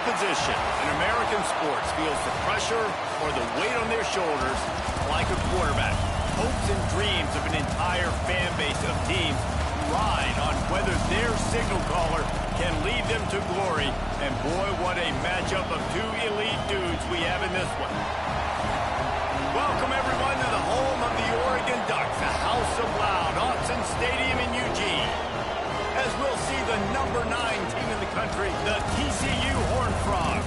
position in American sports feels the pressure or the weight on their shoulders like a quarterback. Hopes and dreams of an entire fan base of teams ride on whether their signal caller can lead them to glory. And boy, what a matchup of two elite dudes we have in this one. Welcome, everyone, to the home of the Oregon Ducks, the House of Loud, Autzen Stadium in Eugene. As we'll see the number 9 team in the country, the TCU Horned Frogs,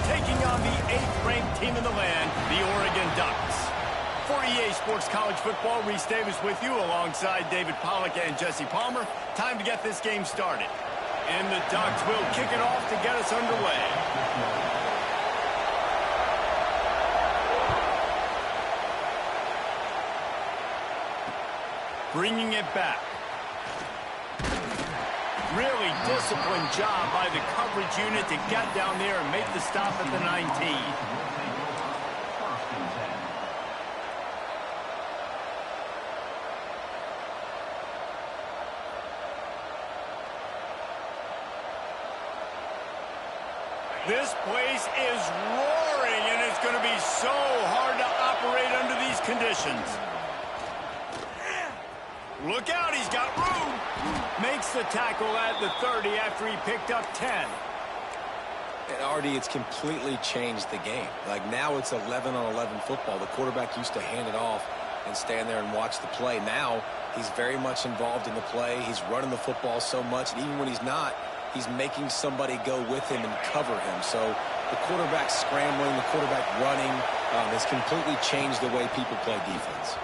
taking on the 8th-ranked team in the land, the Oregon Ducks. For EA Sports College Football, Reese Davis with you alongside David Pollack and Jesse Palmer. Time to get this game started. And the Ducks will kick it off to get us underway. Bringing it back. Really disciplined job by the coverage unit to get down there and make the stop at the 19. This place is roaring, and it's going to be so hard to operate under these conditions. Look out, he's got room. Makes the tackle at the 30 after he picked up 10. And Artie, it's completely changed the game. Like now it's 11-on-11 football. The quarterback used to hand it off and stand there and watch the play. Now he's very much involved in the play. He's running the football so much, and even when he's not, he's making somebody go with him and cover him. So the quarterback scrambling, the quarterback running has completely changed the way people play defense.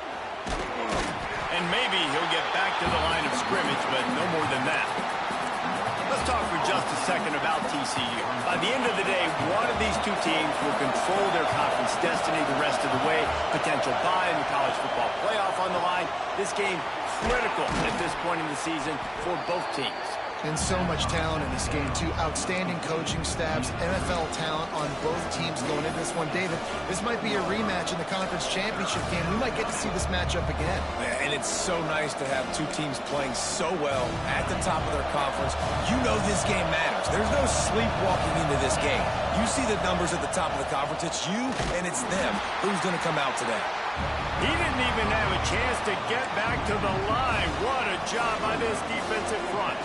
And maybe he'll get back to the line of scrimmage, but no more than that. Let's talk for just a second about TCU. By the end of the day, one of these two teams will control their conference destiny the rest of the way. Potential bye in the college football playoff on the line. This game critical at this point in the season for both teams. And so much talent in this game, too. Outstanding coaching staffs, NFL talent on both teams going into this one. David, this might be a rematch in the conference championship game. We might get to see this matchup again. And it's so nice to have two teams playing so well at the top of their conference. You know this game matters. There's no sleepwalking into this game. You see the numbers at the top of the conference. It's you and it's them. Who's going to come out today? He didn't even have a chance to get back to the line. What a job by this defensive front.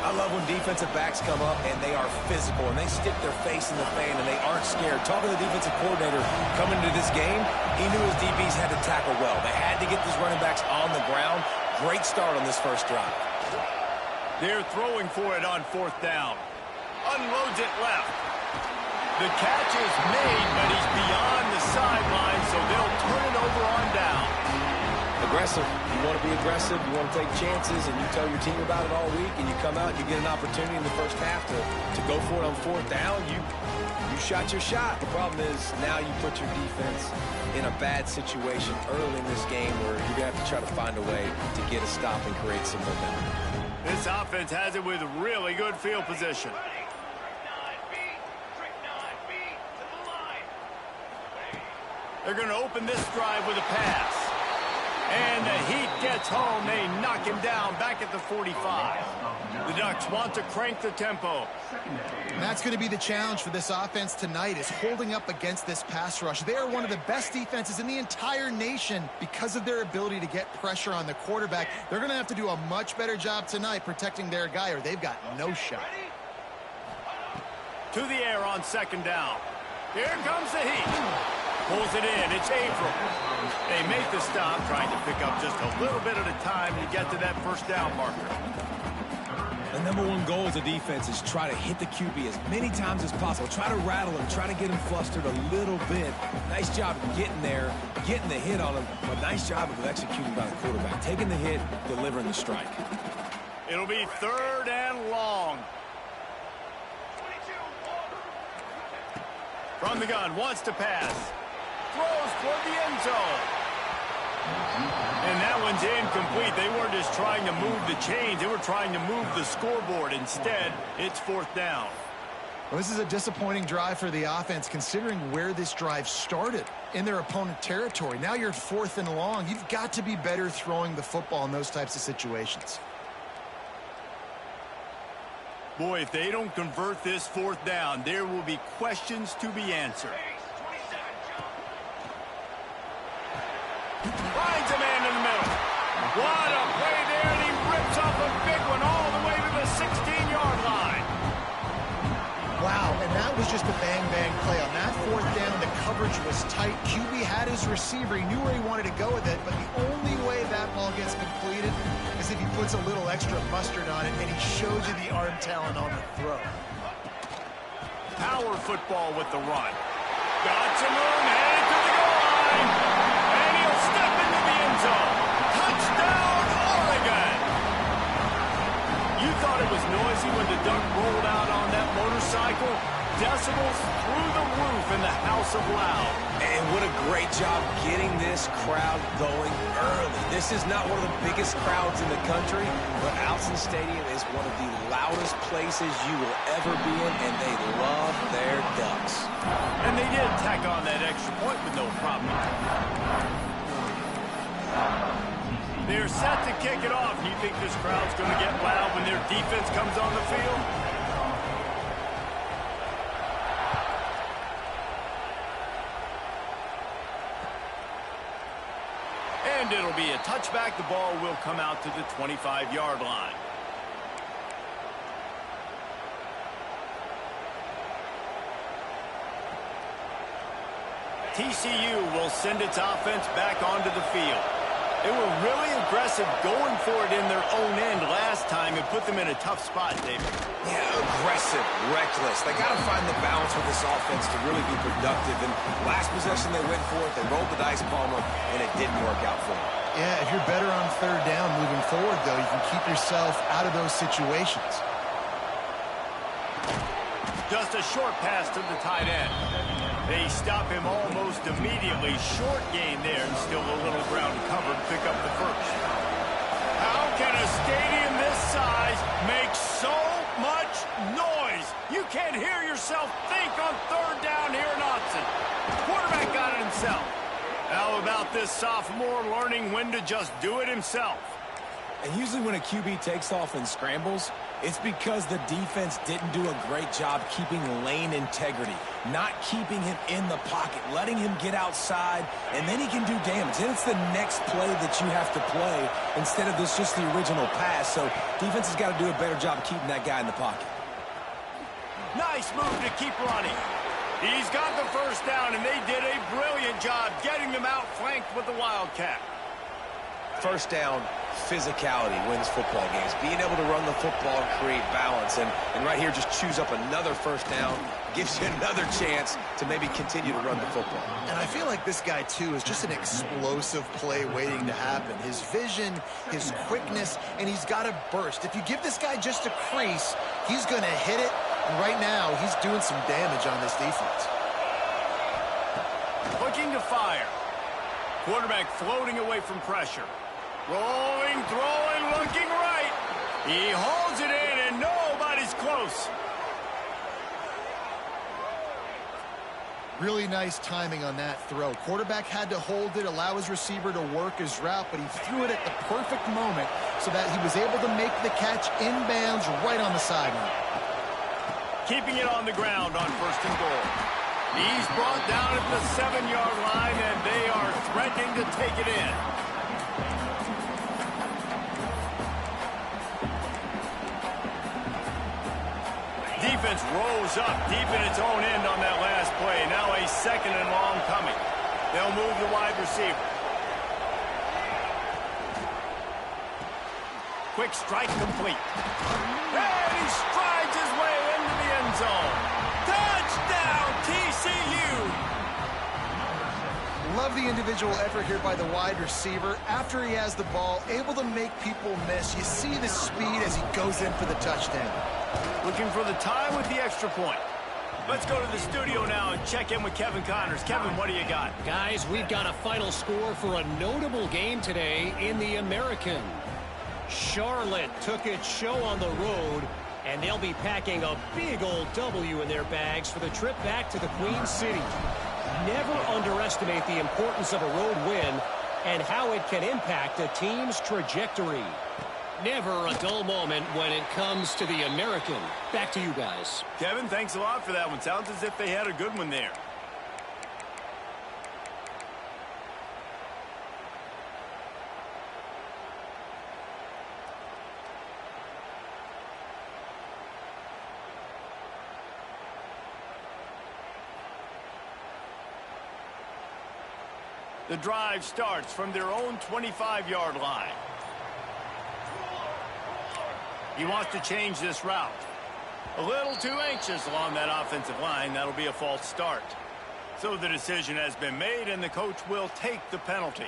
I love when defensive backs come up and they are physical and they stick their face in the fan and they aren't scared. Talking to the defensive coordinator coming into this game, he knew his DBs had to tackle well. They had to get these running backs on the ground. Great start on this first drive. They're throwing for it on 4th down. Unloads it left. The catch is made, but he's beyond the sideline, so they'll turn it over on down. Aggressive. You want to be aggressive, you want to take chances, and you tell your team about it all week, and you come out and you get an opportunity in the first half to go for it on 4th down. You shot your shot. The problem is now you put your defense in a bad situation early in this game where you're going to have to try to find a way to get a stop and create some momentum. This offense has it with really good field position. They're going to open this drive with a pass. And the Heat gets home. They knock him down back at the 45. The Ducks want to crank the tempo. And that's going to be the challenge for this offense tonight, is holding up against this pass rush. They are one of the best defenses in the entire nation because of their ability to get pressure on the quarterback. They're going to have to do a much better job tonight protecting their guy, or they've got no shot. To the air on 2nd down. Here comes the Heat. Pulls it in. It's Averill. They make the stop, trying to pick up just a little bit at a time to get to that 1st down marker. The number one goal as a defense is try to hit the QB as many times as possible. Try to rattle him. Try to get him flustered a little bit. Nice job of getting there, getting the hit on him, but nice job of executing by the quarterback. Taking the hit, delivering the strike. It'll be 3rd and long. From the gun, wants to pass. Throws toward the end zone. And that one's incomplete. They weren't just trying to move the chains. They were trying to move the scoreboard. Instead, it's 4th down. Well, this is a disappointing drive for the offense, considering where this drive started, in their opponent territory. Now you're at 4th and long. You've got to be better throwing the football in those types of situations. Boy, if they don't convert this fourth down, there will be questions to be answered. Finds a man in the middle. What a play there, and he rips off a big one all the way to the 16-yard line. Wow, and that was just a bang-bang play. On that fourth down, the coverage was tight. QB had his receiver. He knew where he wanted to go with it, but the only way that ball gets completed is if he puts a little extra mustard on it, and he shows you the arm talent on the throw. Power football with the run. Got some room, headed to the goal line. And he'll step into the end zone. Touchdown, Oregon! You thought it was noisy when the Duck rolled out on that motorcycle? Decibels through the roof in the House of Loud. And what a great job getting this crowd going early. This is not one of the biggest crowds in the country, but Alson Stadium is one of the loudest places you will ever be in, and they love their Ducks. And they did tack on that extra point with no problem. They're set to kick it off. You think this crowd's going to get loud when their defense comes on the field? And it'll be a touchback. The ball will come out to the 25-yard line. TCU will send its offense back onto the field. They were really aggressive going for it in their own end last time and put them in a tough spot, David. Yeah, aggressive, reckless. They got to find the balance with this offense to really be productive. And last possession they went for it, they rolled the dice, Palmer, and it didn't work out for them. Yeah, if you're better on third down moving forward, though, you can keep yourself out of those situations. Just a short pass to the tight end. They stop him almost immediately. Short gain there, and still a little ground to cover to pick up the first. How can a stadium this size make so much noise? You can't hear yourself think on third down here in Autzen. Quarterback got it himself. How about this sophomore learning when to just do it himself? And usually when a QB takes off and scrambles, it's because the defense didn't do a great job keeping lane integrity, not keeping him in the pocket, letting him get outside, and then he can do damage. Then it's the next play that you have to play instead of this just the original pass. So defense has got to do a better job keeping that guy in the pocket. Nice move to keep running. He's got the first down, and they did a brilliant job getting them outflanked with the Wildcat. First down, physicality wins football games. Being able to run the football and create balance. And right here, just choose up another first down, gives you another chance to maybe continue to run the football. And I feel like this guy, too, is just an explosive play waiting to happen. His vision, his quickness, and he's got a burst. If you give this guy just a crease, he's going to hit it. And right now, he's doing some damage on this defense. Looking to fire. Quarterback floating away from pressure. Rolling, throwing, looking right. He holds it in, and nobody's close. Really nice timing on that throw. Quarterback had to hold it, allow his receiver to work his route, but he threw it at the perfect moment so that he was able to make the catch inbounds right on the sideline. Keeping it on the ground on first and goal. He's brought down at the 7-yard line, and they are threatening to take it in. Defense rose up deep in its own end on that last play. Now a second and long coming. They'll move the wide receiver. Quick strike complete. And he strides his way into the end zone. Touchdown, TCU! Love the individual effort here by the wide receiver. After he has the ball, able to make people miss. You see the speed as he goes in for the touchdown. Looking for the tie with the extra point. Let's go to the studio now and check in with Kevin Connors. Kevin, what do you got? Guys, we've got a final score for a notable game today in the American. Charlotte took its show on the road, and they'll be packing a big old W in their bags for the trip back to the Queen City. Never underestimate the importance of a road win and how it can impact a team's trajectory. Never a dull moment when it comes to the American. Back to you guys. Kevin, thanks a lot for that one. Sounds as if they had a good one there. The drive starts from their own 25-yard line. He wants to change this route. A little too anxious along that offensive line. That'll be a false start. So the decision has been made, and the coach will take the penalty.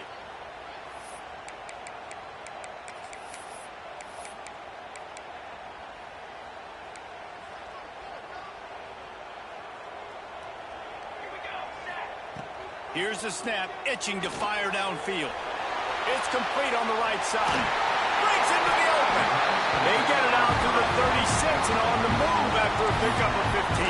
Here's the snap, itching to fire downfield. It's complete on the right side. Breaks into the open. They get it out to the 36 and on the move after a pickup of 15.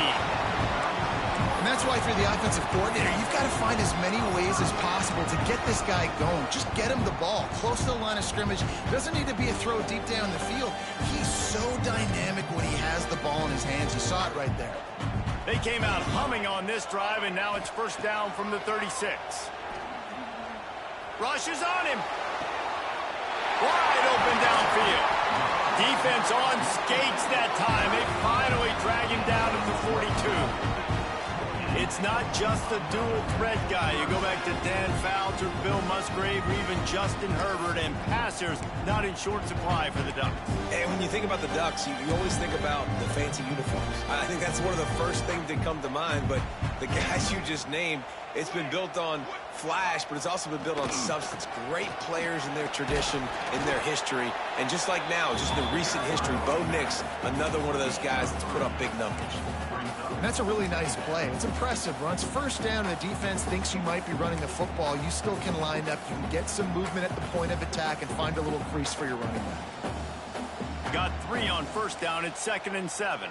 And that's why if you're the offensive coordinator, you've got to find as many ways as possible to get this guy going. Just get him the ball close to the line of scrimmage. Doesn't need to be a throw deep down the field. He's so dynamic when he has the ball in his hands. You saw it right there. They came out humming on this drive, and now it's first down from the 36. Rush is on him. Wide open downfield. Defense on skates that time. They finally drag him down at the 42. It's not just a dual threat guy. You go back to Dan Fouts or Bill Musgrave or even Justin Herbert, and passers not in short supply for the Ducks. And when you think about the Ducks, you always think about the fancy uniforms. I think that's one of the first things that come to mind, but the guys you just named, it's been built on flash, but it's also been built on substance. Great players in their tradition, in their history, and just like now, just in recent history, Bo Nix, another one of those guys that's put up big numbers. And that's a really nice play. It's impressive. Runs first down, and the defense thinks you might be running the football. You still can line up. You can get some movement at the point of attack and find a little crease for your running back. Got 3 on first down. It's 2nd and 7.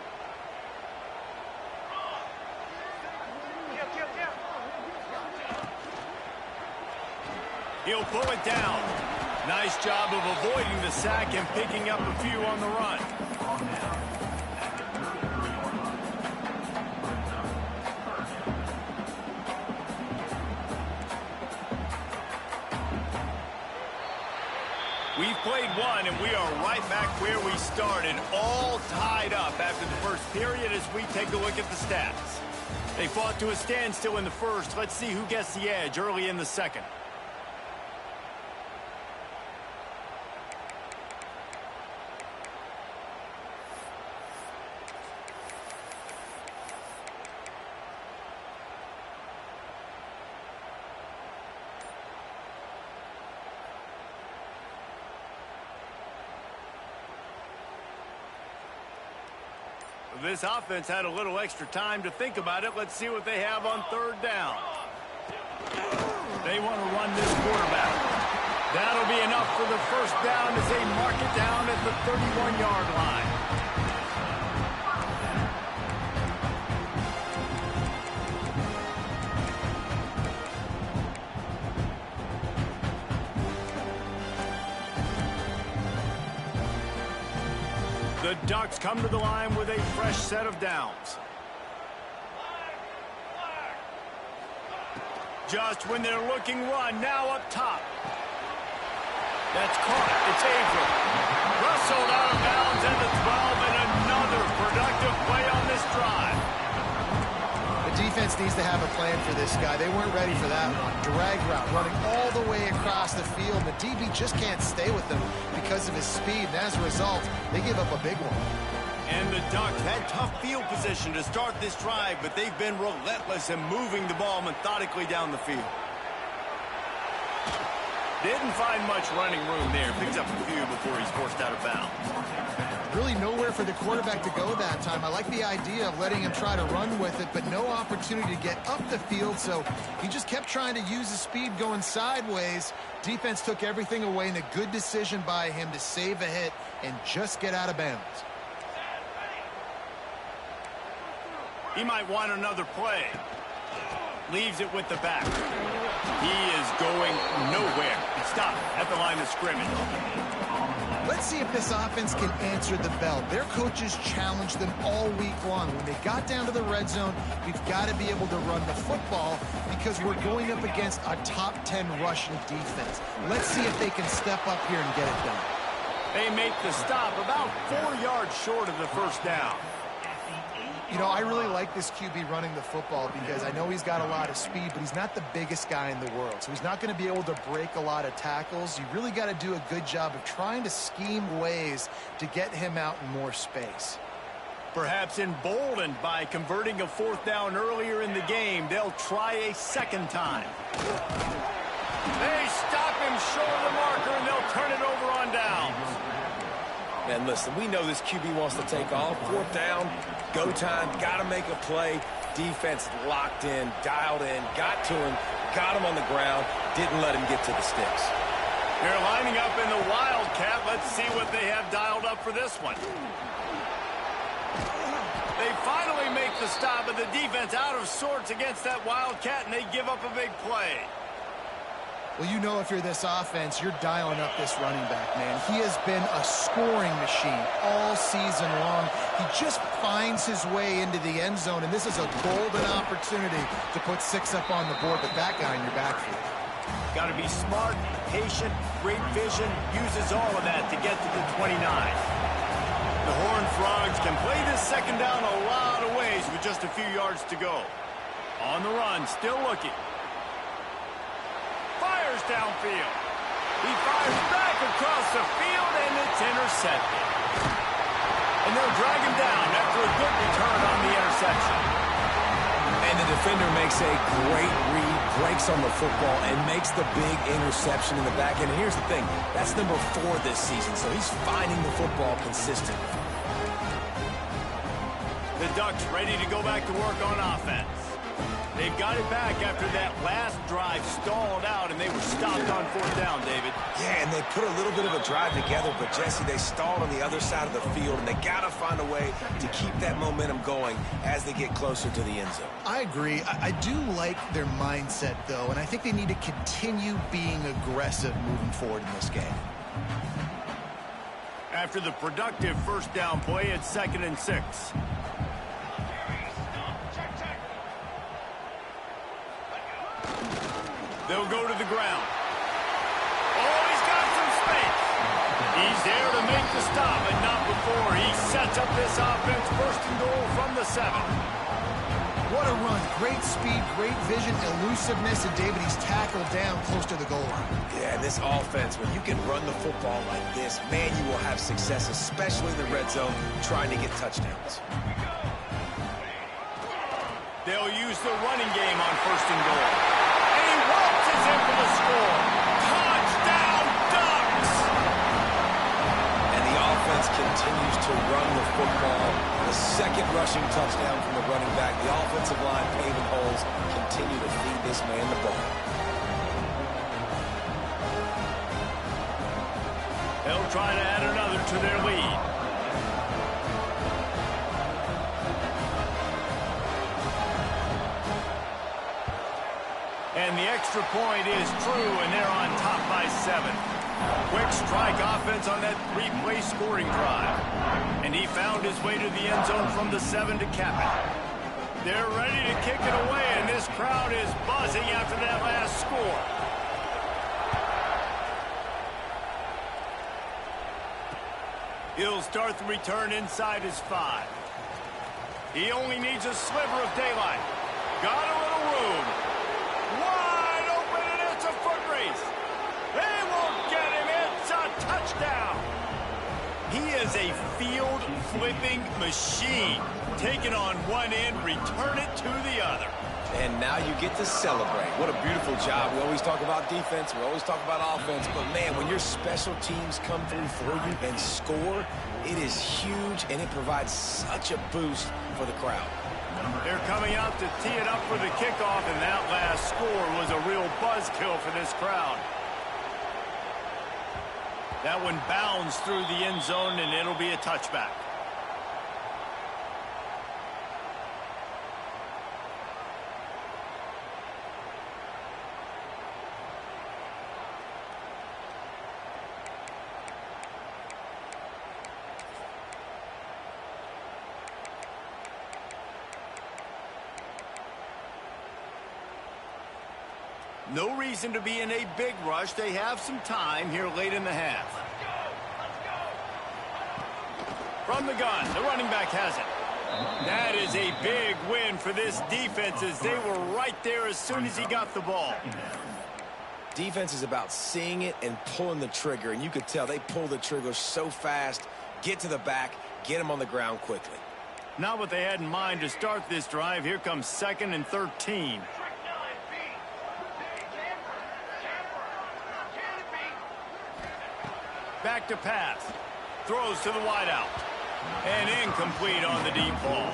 He'll pull it down. Nice job of avoiding the sack and picking up a few on the run. We've played one, and we are right back where we started, all tied up after the first period as we take a look at the stats. They fought to a standstill in the first. Let's see who gets the edge early in the second. This offense had a little extra time to think about it. Let's see what they have on third down. They want to run this quarterback. That'll be enough for the first down as they mark it down at the 31-yard line. The Ducks come to the line with a fresh set of downs. Just when they're looking run, now up top. That's caught. It's Averill. Rustled out of bounds at the 12, and another productive play on this drive. The defense needs to have a plan for this guy. They weren't ready for that one. Drag route, running all the way across the field. The DB just can't stay with them because of his speed, and as a result, they give up a big one. And the Ducks had tough field position to start this drive, but they've been relentless in moving the ball methodically down the field. Didn't find much running room there. Picks up a few before he's forced out of bounds. Really nowhere for the quarterback to go that time. I like the idea of letting him try to run with it, but no opportunity to get up the field, so he just kept trying to use his speed going sideways. Defense took everything away, and a good decision by him to save a hit and just get out of bounds. He might want another play. Leaves it with the back. He is going nowhere. He stopped at the line of scrimmage. Let's see if this offense can answer the bell. Their coaches challenged them all week long. When they got down to the red zone, we've got to be able to run the football because we're going up against a top 10 rushing defense. Let's see if they can step up here and get it done. They make the stop about 4 yards short of the first down. You know, I really like this QB running the football because I know he's got a lot of speed, but he's not the biggest guy in the world. So he's not going to be able to break a lot of tackles. You really got to do a good job of trying to scheme ways to get him out in more space. Perhaps emboldened by converting a fourth down earlier in the game, they'll try a second time. They stop him short of the marker, and they'll turn it over on downs. And listen, we know this QB wants to take off. Fourth down, go time, got to make a play. Defense locked in, dialed in, got to him, got him on the ground, didn't let him get to the sticks. They're lining up in the Wildcat. Let's see what they have dialed up for this one. They finally make the stop, but the defense out of sorts against that Wildcat, and they give up a big play. Well, you know if you're this offense, you're dialing up this running back, man. He has been a scoring machine all season long. He just finds his way into the end zone, and this is a golden opportunity to put 6 up on the board with that guy in your backfield. Got to be smart, patient, great vision, uses all of that to get to the 29. The Horned Frogs can play this second down a lot of ways with just a few yards to go. On the run, still looking. Fires downfield. He fires back across the field, and it's intercepted. And they'll drag him down after a good return on the interception. And the defender makes a great read, breaks on the football, and makes the big interception in the back end. And here's the thing, that's number 4 this season, so he's finding the football consistently. The Ducks ready to go back to work on offense. They've got it back after that last drive stalled out, and they were stopped on fourth down, David. Yeah, and they put a little bit of a drive together, but, Jesse, they stalled on the other side of the field, and they got to find a way to keep that momentum going as they get closer to the end zone. I agree. I do like their mindset, though, and I think they need to continue being aggressive moving forward in this game. After the productive first down play, it's 2nd and 6. They'll go to the ground. Oh, he's got some space. He's there to make the stop, but not before. He sets up this offense 1st and goal from the 7. What a run. Great speed, great vision, elusiveness, and David, he's tackled down close to the goal line. Yeah, and this offense, when you can run the football like this, man, you will have success, especially in the red zone, trying to get touchdowns. They'll use the running game on 1st and goal. And he waltzes in for the score. Touchdown, Ducks! And the offense continues to run the football. The 2nd rushing touchdown from the running back. The offensive line paving holes, continue to feed this man the ball. They'll try to add another to their lead. And the extra point is true, and they're on top by 7. Quick strike offense on that 3-play scoring drive. And he found his way to the end zone from the 7 to cap it. They're ready to kick it away, and this crowd is buzzing after that last score. He'll start the return inside his 5. He only needs a sliver of daylight. Got a little room. Wide open, and it's a foot race. They won't get him. It's a touchdown. He is a field-flipping machine. Take it on one end, return it to the other. And now you get to celebrate. What a beautiful job. We always talk about defense. We always talk about offense. But, man, when your special teams come through for you and score, it is huge, and it provides such a boost for the crowd. They're coming out to tee it up for the kickoff, and that last score was a real buzzkill for this crowd. That one bounds through the end zone, and it'll be a touchback. No reason to be in a big rush. They have some time here late in the half. From the gun, the running back has it. That is a big win for this defense as they were right there as soon as he got the ball. Defense is about seeing it and pulling the trigger, and you could tell they pull the trigger so fast, get to the back, get him on the ground quickly. Not what they had in mind to start this drive. Here comes 2nd and 13. Back to pass. Throws to the wideout. And incomplete on the deep ball.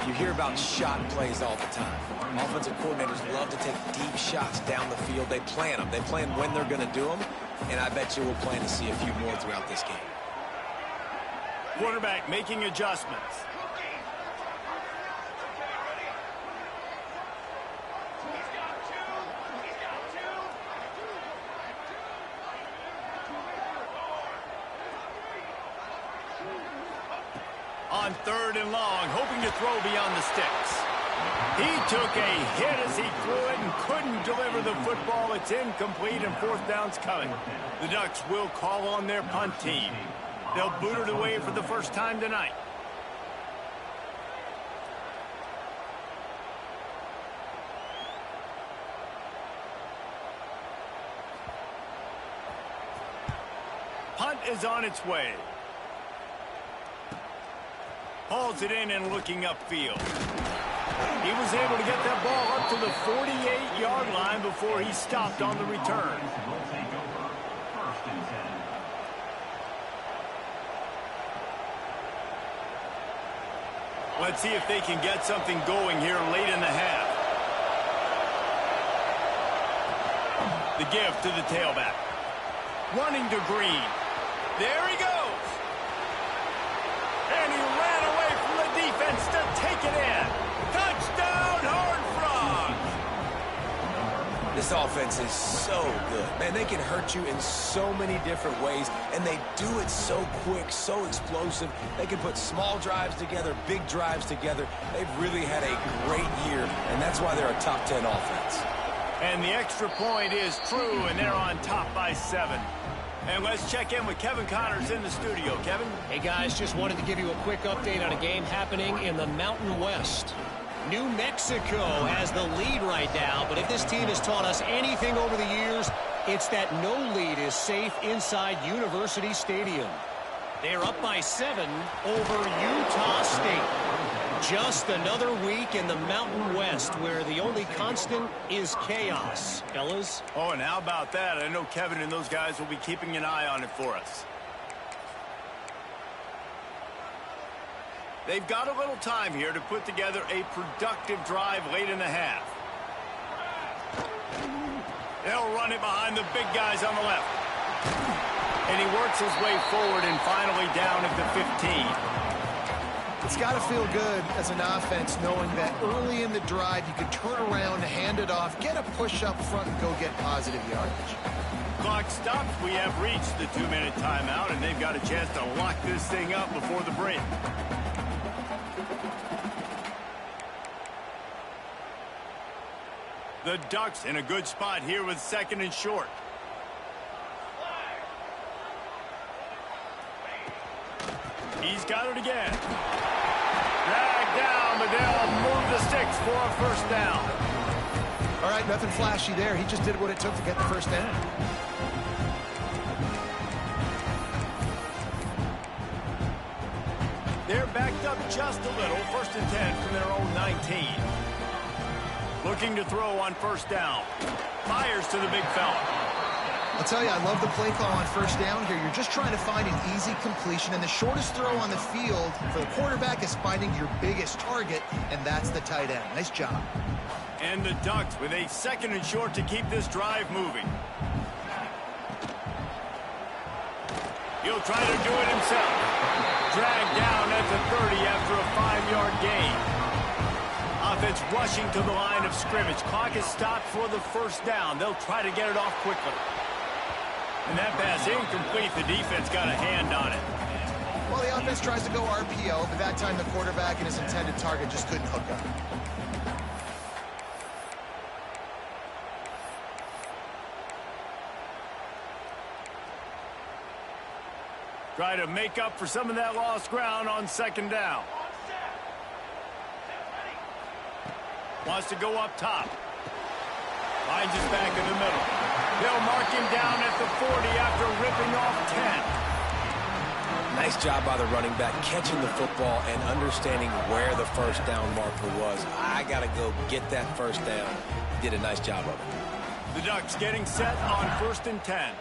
You hear about shot plays all the time. Offensive coordinators love to take deep shots down the field. They plan them. They plan when they're going to do them. And I bet you we'll plan to see a few more throughout this game. Quarterback making adjustments. On 3rd and long, hoping to throw beyond the sticks. He took a hit as he threw it and couldn't deliver the football. It's incomplete and 4th down's coming. The Ducks will call on their punt team. They'll boot it away for the first time tonight. Punt is on its way. Hauls it in and looking upfield. He was able to get that ball up to the 48-yard line before he stopped on the return. Let's see if they can get something going here late in the half. The give to the tailback. Running to Green. There he goes. And he ran away from the defense to take it in. Touchdown, Horned Frogs! This offense is so good. Man, they can hurt you in so many different ways, and they do it so quick, so explosive. They can put small drives together, big drives together. They've really had a great year, and that's why they're a top 10 offense. And the extra point is true, and they're on top by 7. And let's check in with Kevin Connors in the studio. Kevin? Hey, guys, just wanted to give you a quick update on a game happening in the Mountain West. New Mexico has the lead right now, but if this team has taught us anything over the years, it's that no lead is safe inside University Stadium. They're up by 7 over Utah State. Just another week in the Mountain West where the only constant is chaos. Fellas? Oh, and how about that? I know Kevin and those guys will be keeping an eye on it for us. They've got a little time here to put together a productive drive late in the half. They'll run it behind the big guys on the left. And he works his way forward and finally down at the 15. It's got to feel good as an offense knowing that early in the drive you can turn around, hand it off, get a push up front, and go get positive yardage. Clock stops. We have reached the 2-minute timeout, and they've got a chance to lock this thing up before the break. The Ducks in a good spot here with 2nd and short. He's got it again. Dragged down, but they'll move the sticks for a 1st down. All right, nothing flashy there. He just did what it took to get the 1st down. They're backed up just a little. 1st and 10 from their own 19. Looking to throw on 1st down. Fires to the big fella. I'll tell you, I love the play call on 1st down here. You're just trying to find an easy completion, and the shortest throw on the field for the quarterback is finding your biggest target, and that's the tight end. Nice job. And the Ducks with a 2nd and short to keep this drive moving. He'll try to do it himself. Dragged down at the 30 after a 5-yard gain. Offense rushing to the line of scrimmage. Clock is stopped for the 1st down. They'll try to get it off quickly. And that pass incomplete. The defense got a hand on it. Well, the offense tries to go RPO, but that time the quarterback and his intended target just couldn't hook up. Try to make up for some of that lost ground on second down. Wants to go up top. Finds his back in the middle. They'll mark him down at the 40 after ripping off 10. Nice job by the running back, catching the football and understanding where the first down marker was. I got to go get that first down. He did a nice job of it. The Ducks getting set on 1st and 10.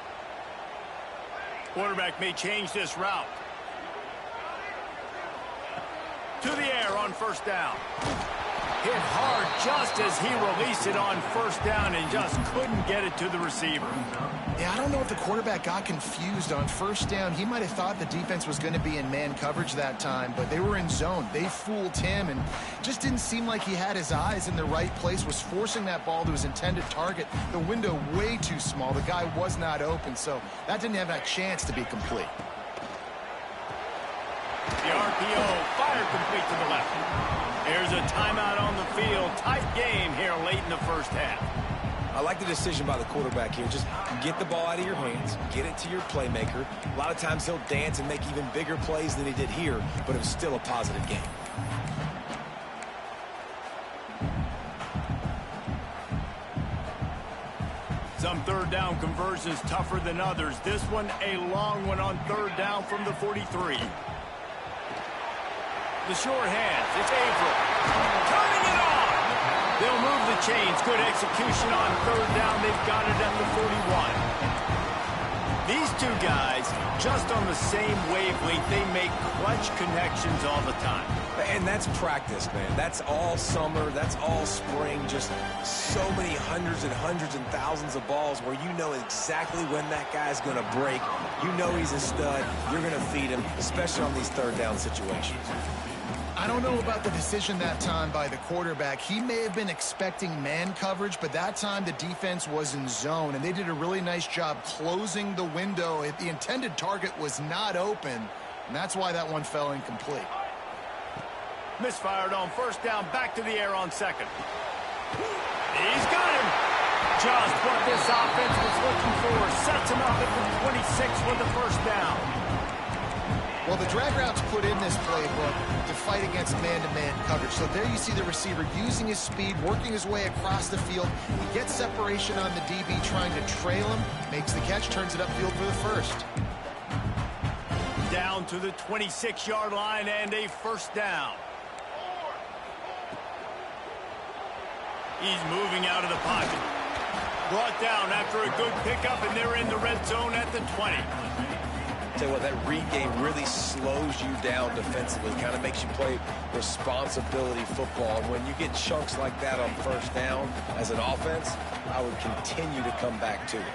Quarterback may change this route. To the air on 1st down. Hit hard just as he released it on 1st down and just couldn't get it to the receiver. Yeah, I don't know if the quarterback got confused on 1st down. He might have thought the defense was going to be in man coverage that time, but they were in zone. They fooled him and just didn't seem like he had his eyes in the right place, was forcing that ball to his intended target. The window way too small. The guy was not open, so that didn't have that chance to be complete. The RPO fired complete to the left. There's a timeout on the field. Tight game here late in the first half. I like the decision by the quarterback here. Just get the ball out of your hands, get it to your playmaker. A lot of times he'll dance and make even bigger plays than he did here, but it was still a positive game. Some 3rd down conversions tougher than others. This one a long one on 3rd down from the 43. The short hands. It's Averill. Turning it on. They'll move the chains. Good execution on 3rd down. They've got it at the 41. These two guys, just on the same wavelength, they make clutch connections all the time. And that's practice, man. That's all summer. That's all spring. Just so many hundreds and thousands of balls where you know exactly when that guy's going to break. You know he's a stud. You're going to feed him, especially on these 3rd down situations. I don't know about the decision that time by the quarterback. He may have been expecting man coverage, but that time the defense was in zone, and they did a really nice job closing the window. The intended target was not open, and that's why that one fell incomplete. Misfired on 1st down, back to the air on 2nd. He's got him. Just what this offense was looking for. Sets him up at the 26 with the 1st down. Well, the drag routes put in this playbook to fight against man-to-man coverage. So there you see the receiver using his speed, working his way across the field. He gets separation on the DB trying to trail him, makes the catch, turns it upfield for the 1st. Down to the 26-yard line and a 1st down. He's moving out of the pocket. Brought down after a good pickup, and they're in the red zone at the 20. Tell you what, that read game really slows you down defensively, kind of makes you play responsibility football. And when you get chunks like that on 1st down as an offense, I would continue to come back to it.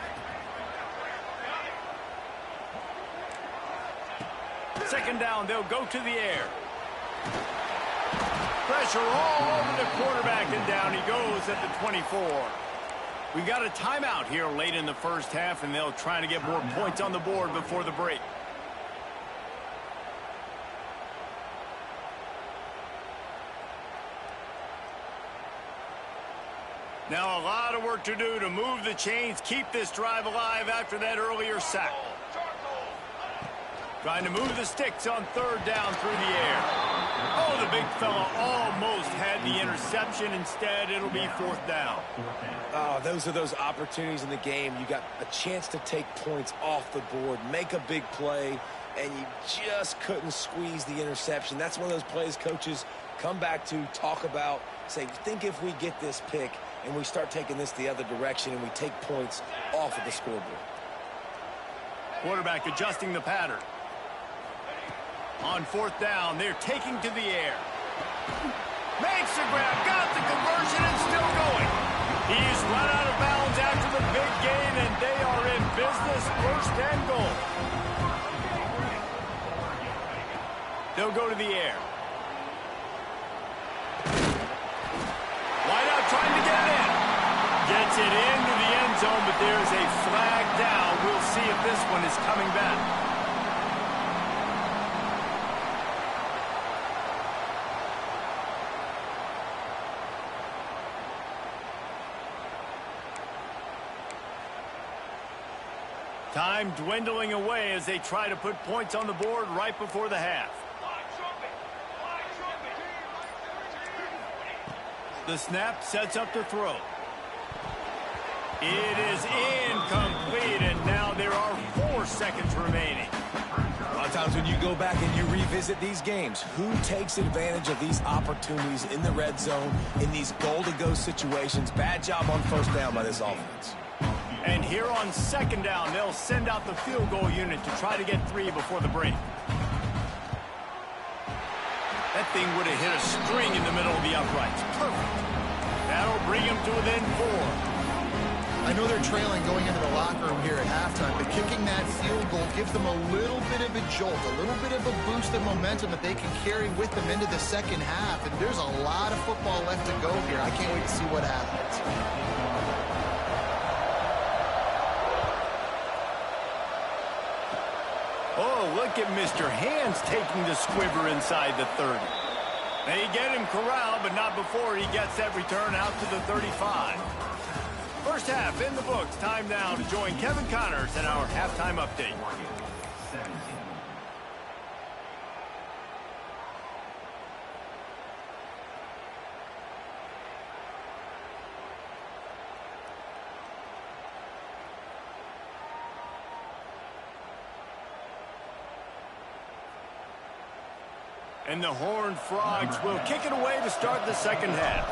Second down, they'll go to the air. Pressure all over the quarterback, and down he goes at the 24. We got a timeout here late in the first half, and they'll try to get more points on the board before the break. Now a lot of work to do to move the chains, keep this drive alive after that earlier sack. Trying to move the sticks on 3rd down through the air. Oh, the big fella almost had the interception. Instead, it'll be 4th down. Oh, those are those opportunities in the game. You got a chance to take points off the board, make a big play, and you just couldn't squeeze the interception. That's one of those plays coaches come back to, talk about, say, think if we get this pick and we start taking this the other direction and we take points off of the scoreboard. Quarterback adjusting the pattern. On 4th down, they're taking to the air. Makes the grab, got the conversion, and still going. He's run out of bounds after the big gain, and they are in business, 1st and goal. They'll go to the air. Wide out trying to get it in. Gets it into the end zone, but there's a flag down. We'll see if this one is coming back. Time dwindling away as they try to put points on the board right before the half. The snap sets up the throw. It is incomplete, and now there are 4 seconds remaining. A lot of times when you go back and you revisit these games, who takes advantage of these opportunities in the red zone, in these goal-to-go situations? Bad job on first down by this offense. And here on second down, they'll send out the field goal unit to try to get 3 before the break. That thing would have hit a string in the middle of the uprights. Perfect. That'll bring them to within 4. I know they're trailing going into the locker room here at halftime, but kicking that field goal gives them a little bit of a jolt, a little bit of a boost of momentum that they can carry with them into the second half. And there's a lot of football left to go here. I can't wait to see what happens. Oh, look at Mr. Hands taking the squiver inside the 30. They get him corralled, but not before he gets that return out to the 35. First half in the books. Time now to join Kevin Connors in our halftime update. And the Horned Frogs will kick it away to start the second half.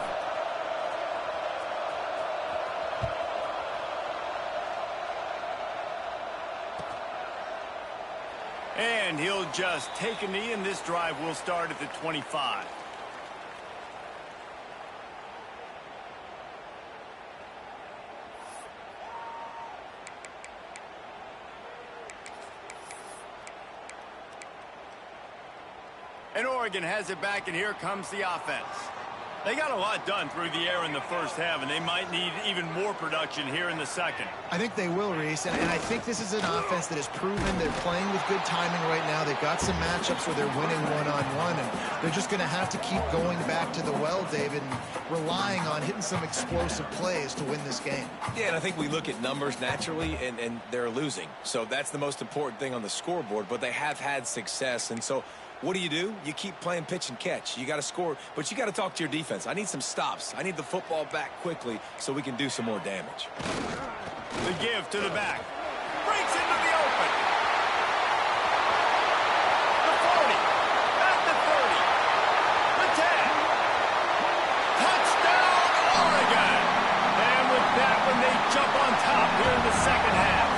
And he'll just take a knee, and this drive will start at the 25. And Oregon has it back, and here comes the offense. They got a lot done through the air in the first half, and they might need even more production here in the second. I think they will, Reese, and I think this is an offense that has proven they're playing with good timing right now. They've got some matchups where they're winning one-on-one, and they're just going to have to keep going back to the well, David, and relying on hitting some explosive plays to win this game. Yeah, and I think we look at numbers naturally, and they're losing. So that's the most important thing on the scoreboard, but they have had success, and so what do? You keep playing pitch and catch. You got to score, but you got to talk to your defense. I need some stops. I need the football back quickly so we can do some more damage. The give to the back. Breaks into the open. The 40. At the 30. The 10. Touchdown, Oregon. And with that one, they jump on top here in the second half.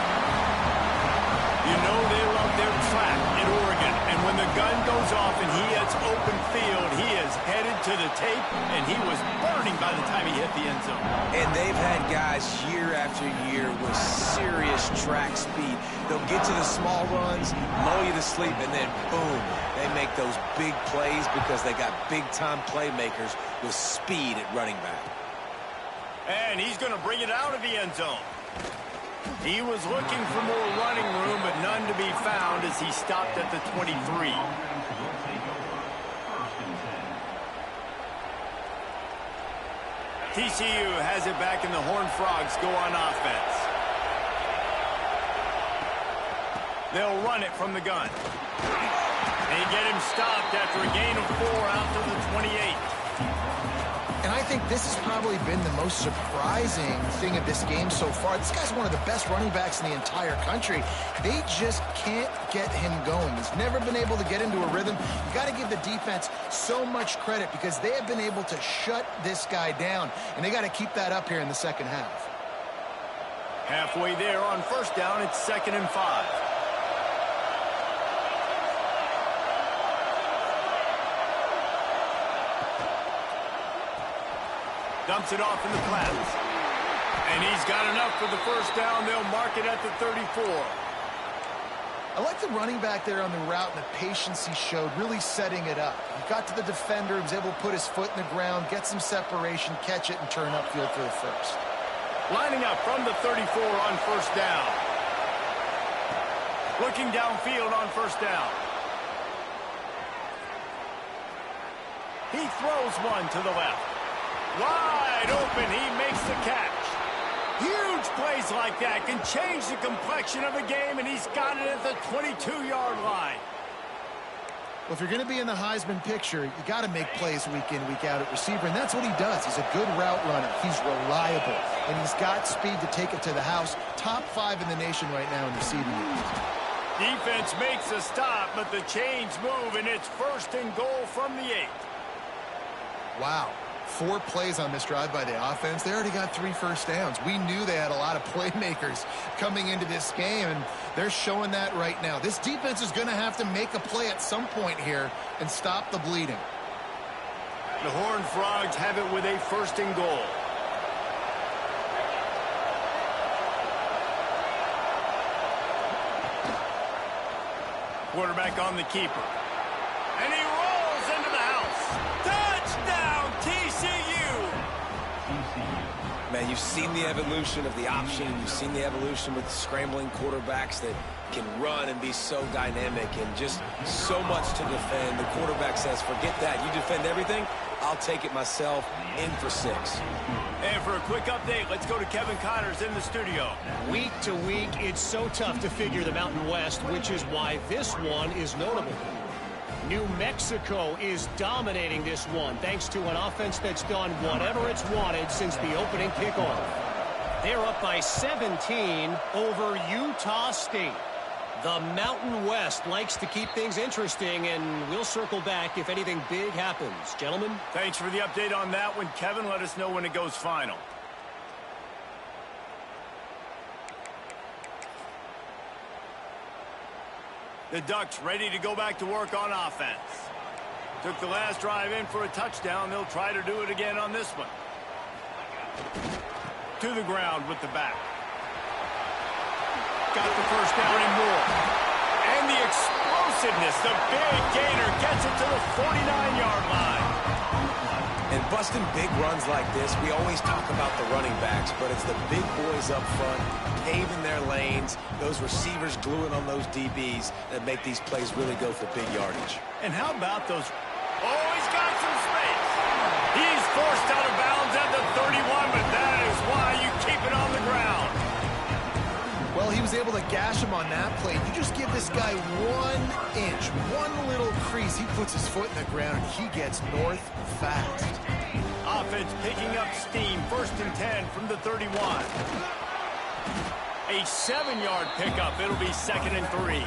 You know they love their track in Oregon. And when the gun goes off and he hits open field, he is headed to the tape, and he was burning by the time he hit the end zone. And they've had guys year after year with serious track speed. They'll get to the small runs, lull you to sleep, and then boom, they make those big plays because they got big-time playmakers with speed at running back. And he's going to bring it out of the end zone. He was looking for more running room, but none to be found as he stopped at the 23. TCU has it back, and the Horned Frogs go on offense. They'll run it from the gun. They get him stopped after a gain of 4 out to the 28. And I think this has probably been the most surprising thing of this game so far. This guy's one of the best running backs in the entire country. They just can't get him going. He's never been able to get into a rhythm. You got to give the defense so much credit because they have been able to shut this guy down, and they got to keep that up here in the second half. Halfway there on first down, it's 2nd and 5. Dumps it off in the flats. And he's got enough for the first down. They'll mark it at the 34. I like the running back there on the route and the patience he showed, really setting it up. He got to the defender, he was able to put his foot in the ground, get some separation, catch it, and turn upfield for the first. Lining up from the 34 on first down. Looking downfield on first down. He throws one to the left. Wide open, he makes the catch. Huge plays like that can change the complexion of a game, and he's got it at the 22-yard line. Well, if you're going to be in the Heisman picture, you got to make plays week in, week out at receiver, and that's what he does. He's a good route runner. He's reliable, and he's got speed to take it to the house. Top 5 in the nation right now in receiving yards. Defense makes a stop, but the chains move, and it's 1st and goal from the 8. Wow. 4 plays on this drive by the offense. They already got 3 first downs. We knew they had a lot of playmakers coming into this game, and they're showing that right now. This defense is going to have to make a play at some point here and stop the bleeding. The Horned Frogs have it with a 1st and goal. Quarterback on the keeper. And he rolls into the house. Touchdown, TCU! Man, you've seen the evolution of the option. You've seen the evolution with scrambling quarterbacks that can run and be so dynamic and just so much to defend. The quarterback says, forget that. You defend everything, I'll take it myself. In for 6. And for a quick update, let's go to Kevin Connors in the studio. Week to week, it's so tough to figure the Mountain West, which is why this one is notable. New Mexico is dominating this one, thanks to an offense that's done whatever it's wanted since the opening kickoff. They're up by 17 over Utah State. The Mountain West likes to keep things interesting, and we'll circle back if anything big happens. Gentlemen? Thanks for the update on that one, Kevin. Let us know when it goes final. The Ducks ready to go back to work on offense. Took the last drive in for a touchdown. They'll try to do it again on this one. To the ground with the back. Got the first down and more. And the explosiveness, the big gainer gets it to the 49-yard line. And busting big runs like this, we always talk about the running backs, but it's the big boys up front, paving their lanes, those receivers gluing on those DBs that make these plays really go for big yardage. And how about those? Oh, he's got some space. He's forced out of bounds at the 31, but that is why you keep it on the ground. Well, he was able to gash him on that play. You just give this guy 1 inch, one little crease. He puts his foot in the ground, and he gets north fast. Offense picking up steam. 1st and 10 from the 31. A 7-yard pickup. It'll be 2nd and 3.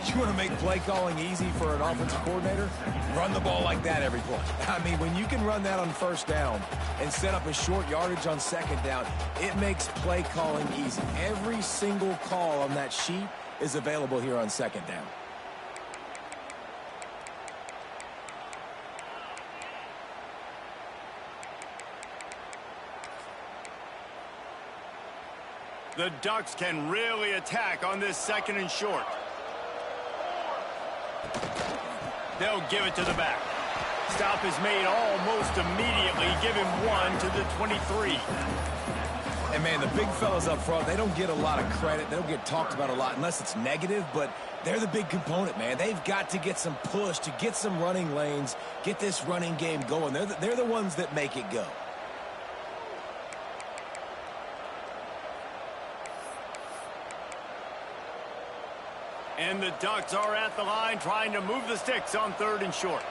You want to make play calling easy for an offensive coordinator? Run the ball like that every play. I mean, when you can run that on 1st down and set up a short yardage on 2nd down, it makes play calling easy. Every single call on that sheet is available here on 2nd down. The Ducks can really attack on this 2nd and short. They'll give it to the back. Stop is made almost immediately. Give him 1 to the 23. And, man, the big fellas up front, they don't get a lot of credit. They don't get talked about a lot unless it's negative, but they're the big component, man. They've got to get some push, to get some running lanes, get this running game going. They're the ones that make it go. And the Ducks are at the line trying to move the sticks on 3rd and short.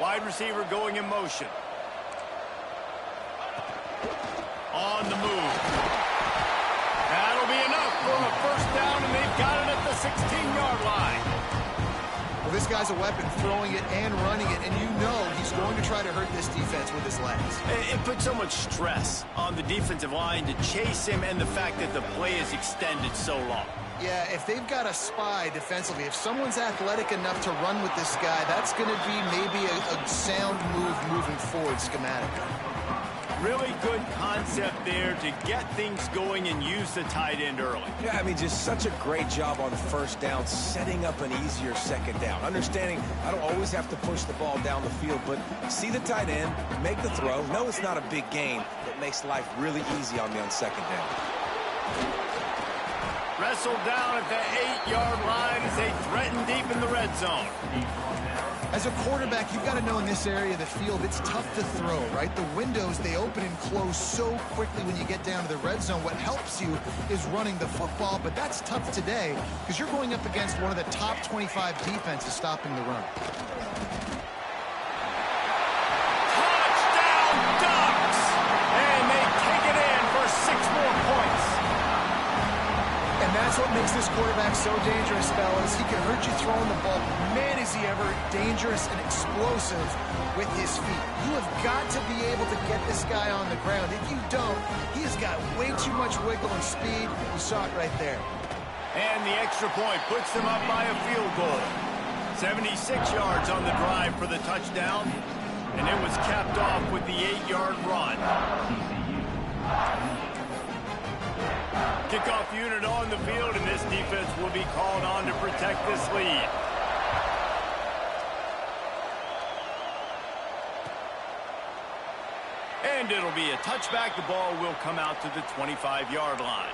Wide receiver going in motion. On the move. That'll be enough for a 1st down, and they've got it at the 16-yard line. Well, this guy's a weapon, throwing it and running it, and you know he's going to try to hurt this defense with his legs. It puts so much stress on the defensive line to chase him, and the fact that the play is extended so long. Yeah, if they've got a spy defensively, if someone's athletic enough to run with this guy, that's going to be maybe a sound move moving forward schematically. Really good concept there to get things going and use the tight end early. Yeah, I mean, just such a great job on 1st down, setting up an easier 2nd down. Understanding I don't always have to push the ball down the field, but see the tight end, make the throw. No, it's not a big gain, but makes life really easy on me on 2nd down. Wrestled down at the 8-yard line as they threaten deep in the red zone. As a quarterback, you've got to know in this area of the field, it's tough to throw, right? The windows, they open and close so quickly when you get down to the red zone. What helps you is running the football, but that's tough today because you're going up against one of the top 25 defenses stopping the run. Touchdown Ducks! And they take it in for 6 more points. And that's what makes this quarterback so dangerous, fellas. He can hurt you throwing the ball. Man, is he ever dangerous and explosive with his feet. You have got to be able to get this guy on the ground. If you don't, he has got way too much wiggle and speed. You saw it right there. And the extra point puts them up by a field goal. 76 yards on the drive for the touchdown. And it was capped off with the 8-yard run. Kickoff unit on the field, and this defense will be called on to protect this lead. And it'll be a touchback. The ball will come out to the 25-yard line.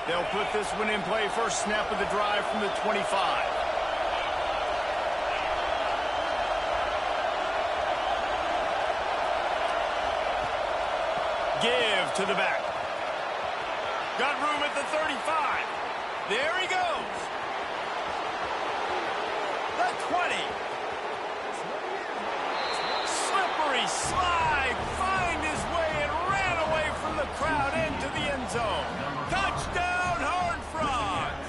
They'll put this one in play. First snap of the drive from the 25. Give to the back. Got room at the 35. There he goes. The 20. Slippery slide. Find his way and ran away from the crowd into the end zone. Touchdown, Horned Frogs.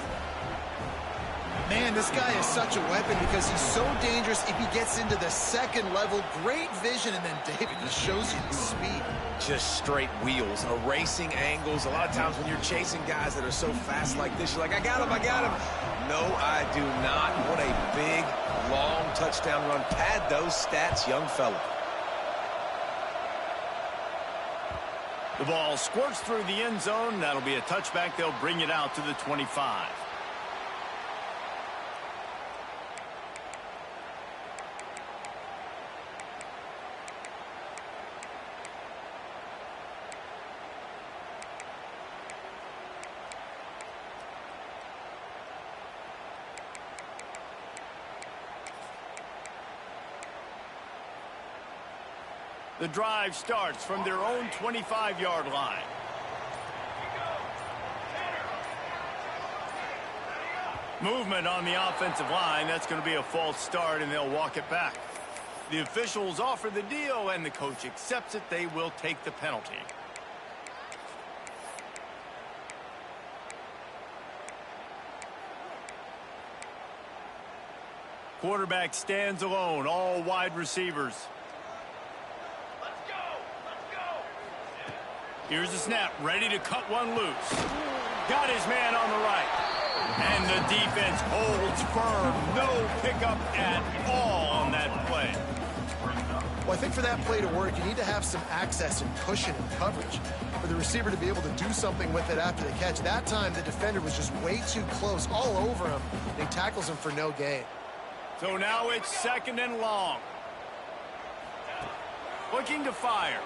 Man, this guy is such a weapon because he's so dangerous if he gets into the second level. Great vision, and then David just shows you the speed. Just straight wheels, erasing angles. A lot of times when you're chasing guys that are so fast like this, you're like, I got him, I got him. No, I do not. What a big, long touchdown run. Pad those stats, young fella. The ball squirts through the end zone. That'll be a touchback. They'll bring it out to the 25. The drive starts from their own 25-yard line. Movement on the offensive line. That's going to be a false start, and they'll walk it back. The officials offer the deal, and the coach accepts it. They will take the penalty. Quarterback stands alone, all wide receivers. Here's the snap, ready to cut one loose. Got his man on the right. And the defense holds firm. No pickup at all on that play. Well, I think for that play to work, you need to have some access and cushion and coverage for the receiver to be able to do something with it after the catch. That time, the defender was just way too close, all over him. And he tackles him for no gain. So now it's 2nd and long. Looking to fire.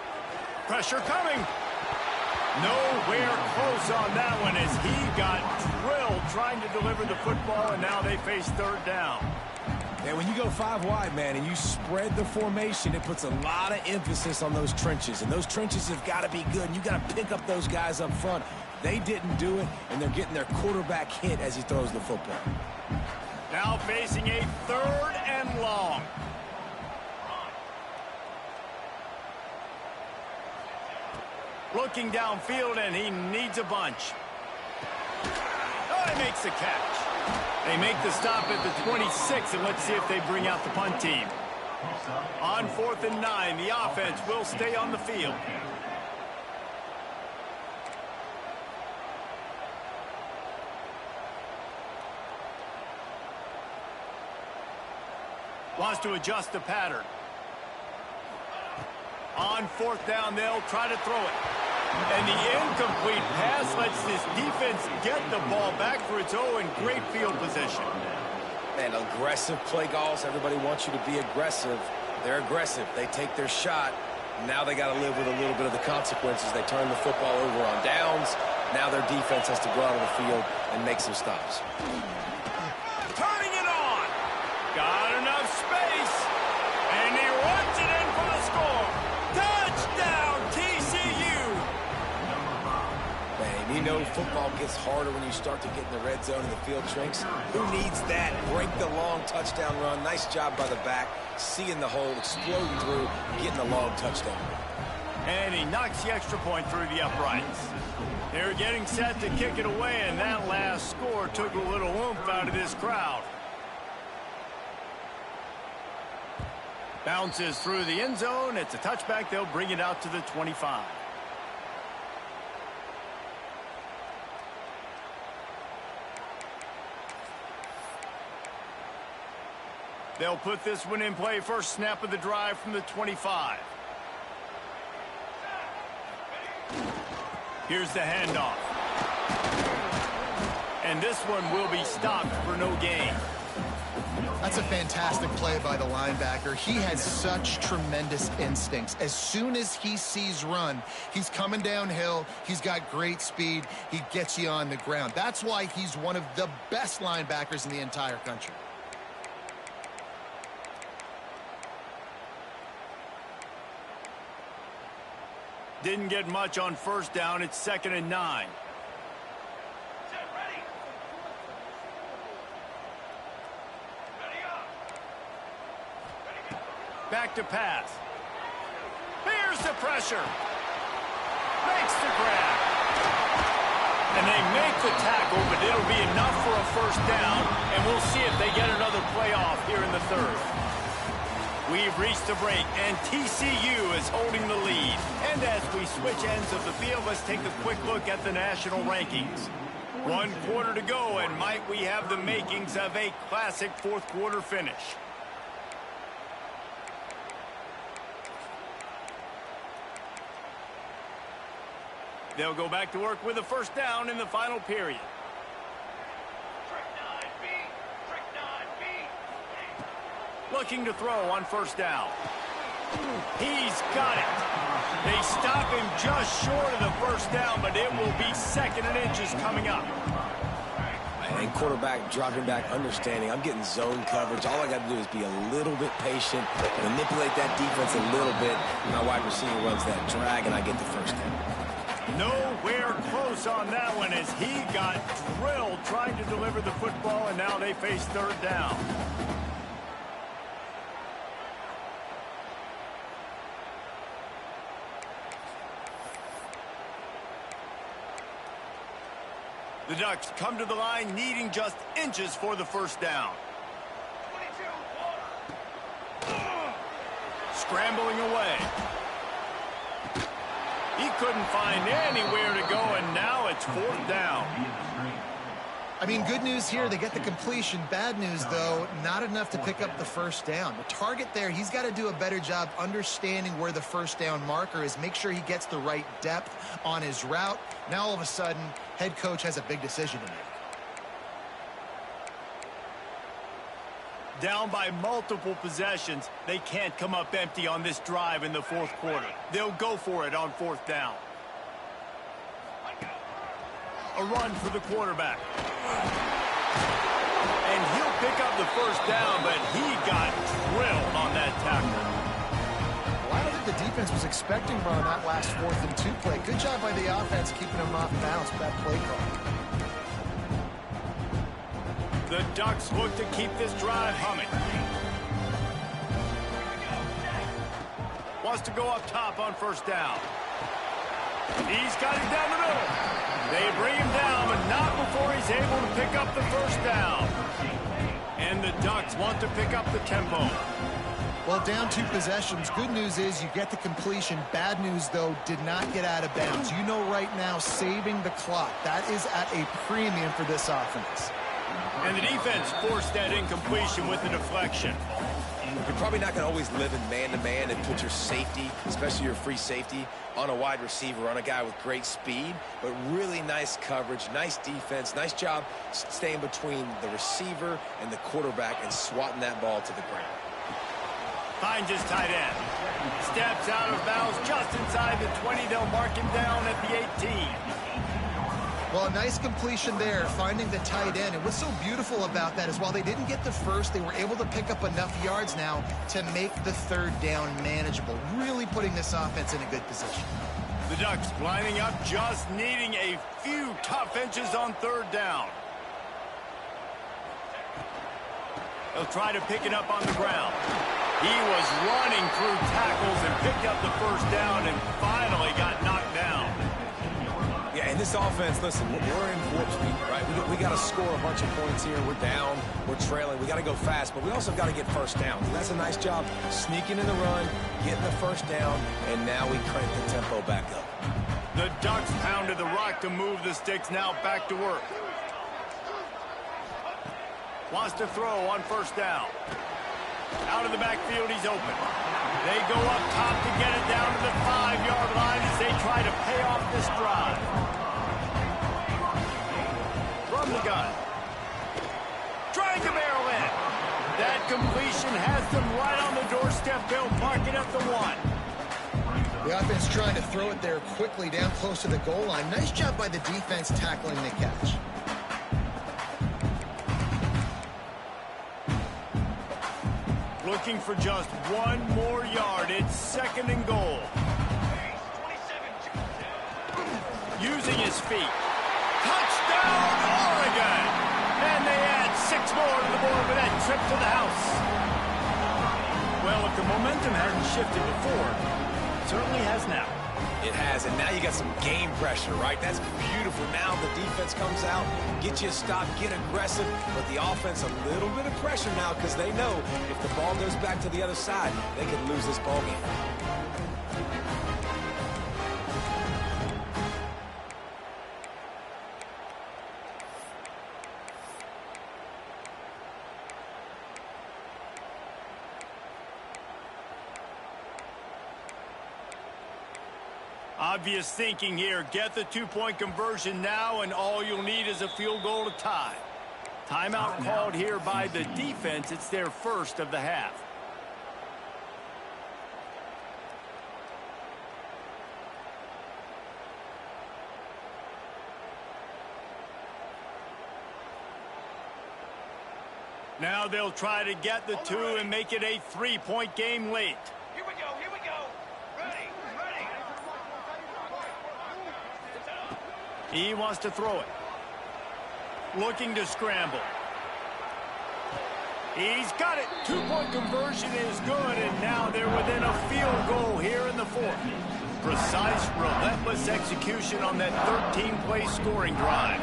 Pressure coming. Nowhere close on that one as he got drilled trying to deliver the football, and now they face 3rd down. And when you go 5 wide, man, and you spread the formation, it puts a lot of emphasis on those trenches. And those trenches have got to be good. And you got to pick up those guys up front. They didn't do it, and they're getting their quarterback hit as he throws the football. Now facing a 3rd and long. Looking downfield, and he needs a bunch. Oh, he makes the catch. They make the stop at the 26, and let's see if they bring out the punt team. On 4th and 9, the offense will stay on the field. Wants to adjust the pattern. On 4th down, they'll try to throw it. And the incomplete pass lets this defense get the ball back for its own. Great field position. And aggressive play calls. Everybody wants you to be aggressive. They're aggressive. They take their shot. Now they got to live with a little bit of the consequences. They turn the football over on downs. Now their defense has to go out on the field and make some stops. Turning it on. Got enough space. And he runs it in for the score. Touchdown, TCU. Man, you know football gets harder when you start to get in the red zone and the field shrinks. Who needs that? Break the long touchdown run. Nice job by the back. Seeing the hole, exploding through, getting the long touchdown. And he knocks the extra point through the uprights. They're getting set to kick it away, and that last score took a little oomph out of this crowd. Bounces through the end zone. It's a touchback. They'll bring it out to the 25. They'll put this one in play. First snap of the drive from the 25. Here's the handoff. And this one will be stopped for no gain. That's a fantastic play by the linebacker. He has such tremendous instincts. As soon as he sees run, he's coming downhill. He's got great speed. He gets you on the ground. That's why he's one of the best linebackers in the entire country. Didn't get much on first down. It's 2nd and 9. Back to pass. Here's the pressure. Makes the grab. And they make the tackle, but it'll be enough for a first down, and we'll see if they get another playoff here in the third. We've reached the break, and TCU is holding the lead. And as we switch ends of the field, let's take a quick look at the national rankings. 1 quarter to go, and might we have the makings of a classic fourth quarter finish. They'll go back to work with a first down in the final period. Looking to throw on first down. He's got it. They stop him just short of the first down, but it will be 2nd and inches coming up. And quarterback dropping back, understanding I'm getting zone coverage. All I got to do is be a little bit patient, manipulate that defense a little bit. My wide receiver runs that drag, and I get the first down. Nowhere close on that one as he got drilled trying to deliver the football, and now they face third down. The Ducks come to the line needing just inches for the first down. Scrambling away. He couldn't find anywhere to go, and now it's 4th down. I mean, good news here, they get the completion. Bad news, though, not enough to pick up the first down. The target there, he's got to do a better job understanding where the first down marker is, make sure he gets the right depth on his route. Now, all of a sudden, head coach has a big decision to make. Down by multiple possessions, they can't come up empty on this drive in the fourth quarter. They'll go for it on 4th down. A run for the quarterback. And he'll pick up the first down, but he got drilled on that tackle. Well, I don't think the defense was expecting run on that last 4th and 2 play. Good job by the offense keeping him off balance with that play call. The Ducks look to keep this drive humming. Wants to go up top on first down. He's got him down the middle. They bring him down, but not before he's able to pick up the first down. And the Ducks want to pick up the tempo. Well, down 2 possessions. Good news is you get the completion. Bad news, though, did not get out of bounds. You know right now, saving the clock. That is at a premium for this offense. And the defense forced that incompletion with the deflection. You're probably not going to always live in man-to-man and put your safety, especially your free safety, on a wide receiver, on a guy with great speed, but really nice coverage, nice defense, nice job staying between the receiver and the quarterback and swatting that ball to the ground. Finds his tight end. Steps out of bounds just inside the 20. They'll mark him down at the 18. Well, a nice completion there, finding the tight end. And what's so beautiful about that is while they didn't get the first, they were able to pick up enough yards now to make the third down manageable, really putting this offense in a good position. The Ducks lining up, just needing a few tough inches on third down. They'll try to pick it up on the ground. He was running through tackles and picked up the first down and finally got knocked down. Yeah, and this offense, listen, we're in warp speed, right? We got to score a bunch of points here. We're down. We're trailing. We got to go fast, but we also got to get first down. That's a nice job sneaking in the run, getting the first down, and now we crank the tempo back up. The Ducks pounded the rock to move the sticks. Now back to work. Wants to throw on first down. Out of the backfield, he's open. They go up top to get it down to the 5-yard line as they try to pay off this drive. From the gun. Trying to barrel in. That completion has them right on the doorstep. They'll mark it at the 1. The offense trying to throw it there quickly down close to the goal line. Nice job by the defense tackling the catch. Looking for just one more yard. It's second and goal. Using his feet. Touchdown, Oregon! And they add 6 more to the board with that trip to the house. Well, if the momentum hadn't shifted before, it certainly has now. It has, and now you got some game pressure, right? That's beautiful. Now the defense comes out, get you a stop, get aggressive, but the offense a little bit of pressure now because they know if the ball goes back to the other side, they could lose this ball game. Obvious thinking here. Get the 2-point conversion now, and all you'll need is a field goal to tie. Timeout called here by the defense. It's their first of the half. Now they'll try to get the 2 and make it a 3-point game late. Here we go, here we go. Ready, ready. He wants to throw it. Looking to scramble. He's got it. 2-point conversion is good, and now they're within a field goal here in the 4th. Precise, relentless execution on that 13-play scoring drive.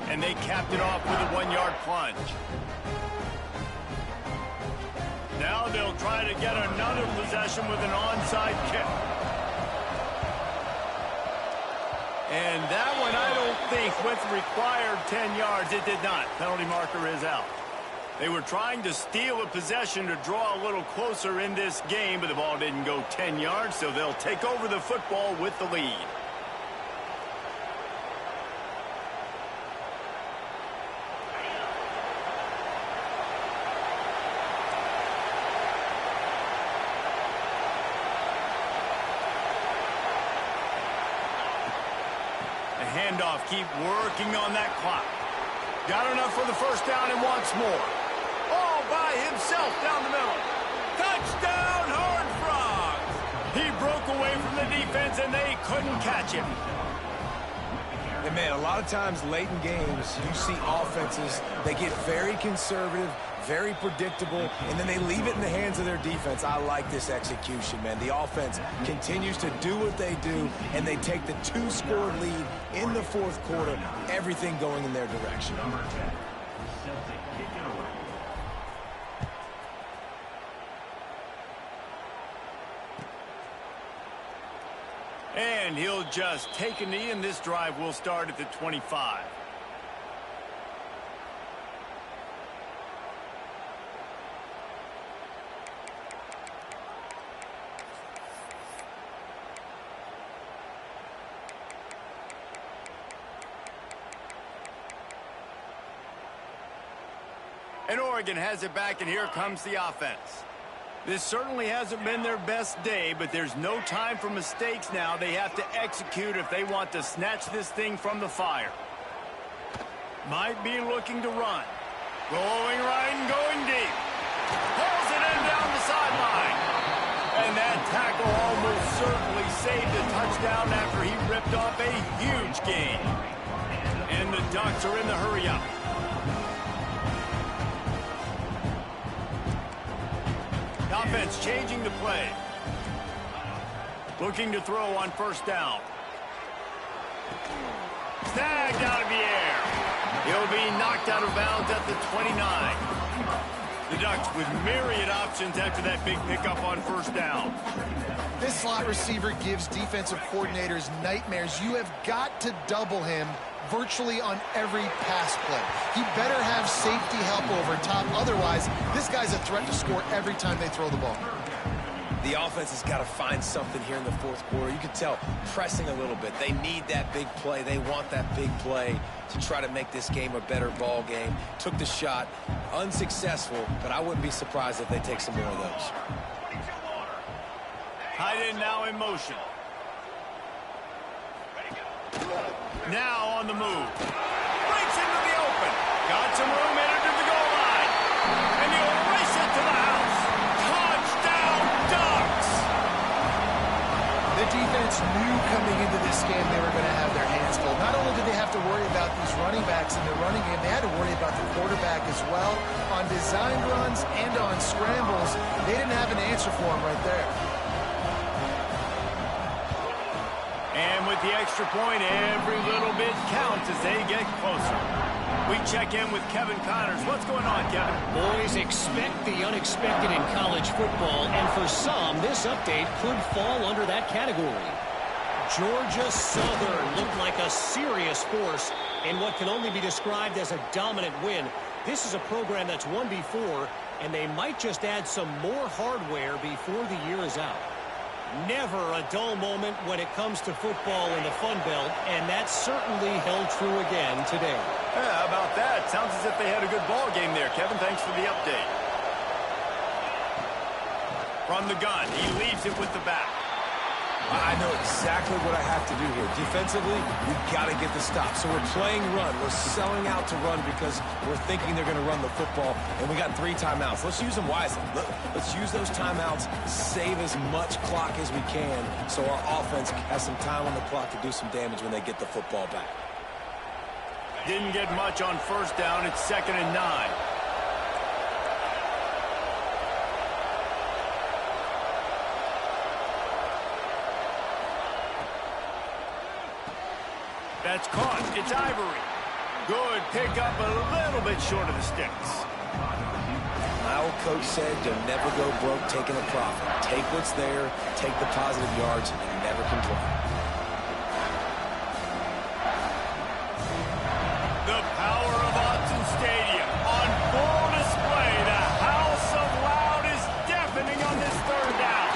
And they capped it off with a 1-yard plunge. Now they'll try to get another possession with an onside kick. And that one, I don't think, went the required 10 yards. It did not. Penalty marker is out. They were trying to steal a possession to draw a little closer in this game, but the ball didn't go 10 yards, so they'll take over the football with the lead. Handoff, keep working on that clock. Got enough for the first down and wants more. All by himself down the middle. Touchdown, Horned Frogs! He broke away from the defense and they couldn't catch him. And man, a lot of times late in games, you see offenses, they get very conservative, very predictable, and then they leave it in the hands of their defense. I like this execution, man. The offense continues to do what they do, and they take the 2-score lead in the 4th quarter, everything going in their direction. And he'll just take a knee, and this drive will start at the 25. And Oregon has it back, and here comes the offense. This certainly hasn't been their best day, but there's no time for mistakes now. They have to execute if they want to snatch this thing from the fire. Might be looking to run. Going right and going deep. Pulls it in down the sideline. And that tackle almost certainly saved a touchdown after he ripped off a huge gain. And the Ducks are in the hurry-up. Offense changing the play. Looking to throw on first down. Snagged out of the air. He'll be knocked out of bounds at the 29. The Ducks with myriad options after that big pickup on first down. This slot receiver gives defensive coordinators nightmares. You have got to double him virtually on every pass play. He better have safety help over top. Otherwise, this guy's a threat to score every time they throw the ball. The offense has got to find something here in the fourth quarter. You can tell pressing a little bit. They need that big play. They want that big play to try to make this game a better ball game. Took the shot, unsuccessful, but I wouldn't be surprised if they take some more of those. Tight end now in motion. Now on the move. Breaks into the open. Got some room, entered to the goal line. And he'll race it to the house. Touchdown, Ducks! The defense knew coming into this game they were going to have their hands full. Not only did they have to worry about these running backs in the running game, they had to worry about the quarterback as well. On design runs and on scrambles, they didn't have an answer for him right there. And with the extra point, every little bit counts as they get closer. We check in with Kevin Connors. What's going on, Kevin? Boys, expect the unexpected in college football, and for some, this update could fall under that category. Georgia Southern looked like a serious force in what can only be described as a dominant win. This is a program that's won before, and they might just add some more hardware before the year is out. Never a dull moment when it comes to football in the Fun Belt, and that certainly held true again today. Yeah, how about that? Sounds as if they had a good ball game there, Kevin. Thanks for the update. From the gun, he leaves it with the back. I know exactly what I have to do here. Defensively, we've got to get the stop. So we're playing run. We're selling out to run because we're thinking they're going to run the football, and we got 3 timeouts. Let's use them wisely. Let's use those timeouts, save as much clock as we can so our offense has some time on the clock to do some damage when they get the football back. Didn't get much on first down. It's 2nd and 9. That's caught. It's Ivory. Good pickup, a little bit short of the sticks. My old coach said you'll never go broke taking a profit. Take what's there, take the positive yards, and never complain. The power of Autzen Stadium on full display. The house of loud is deafening on this 3rd down.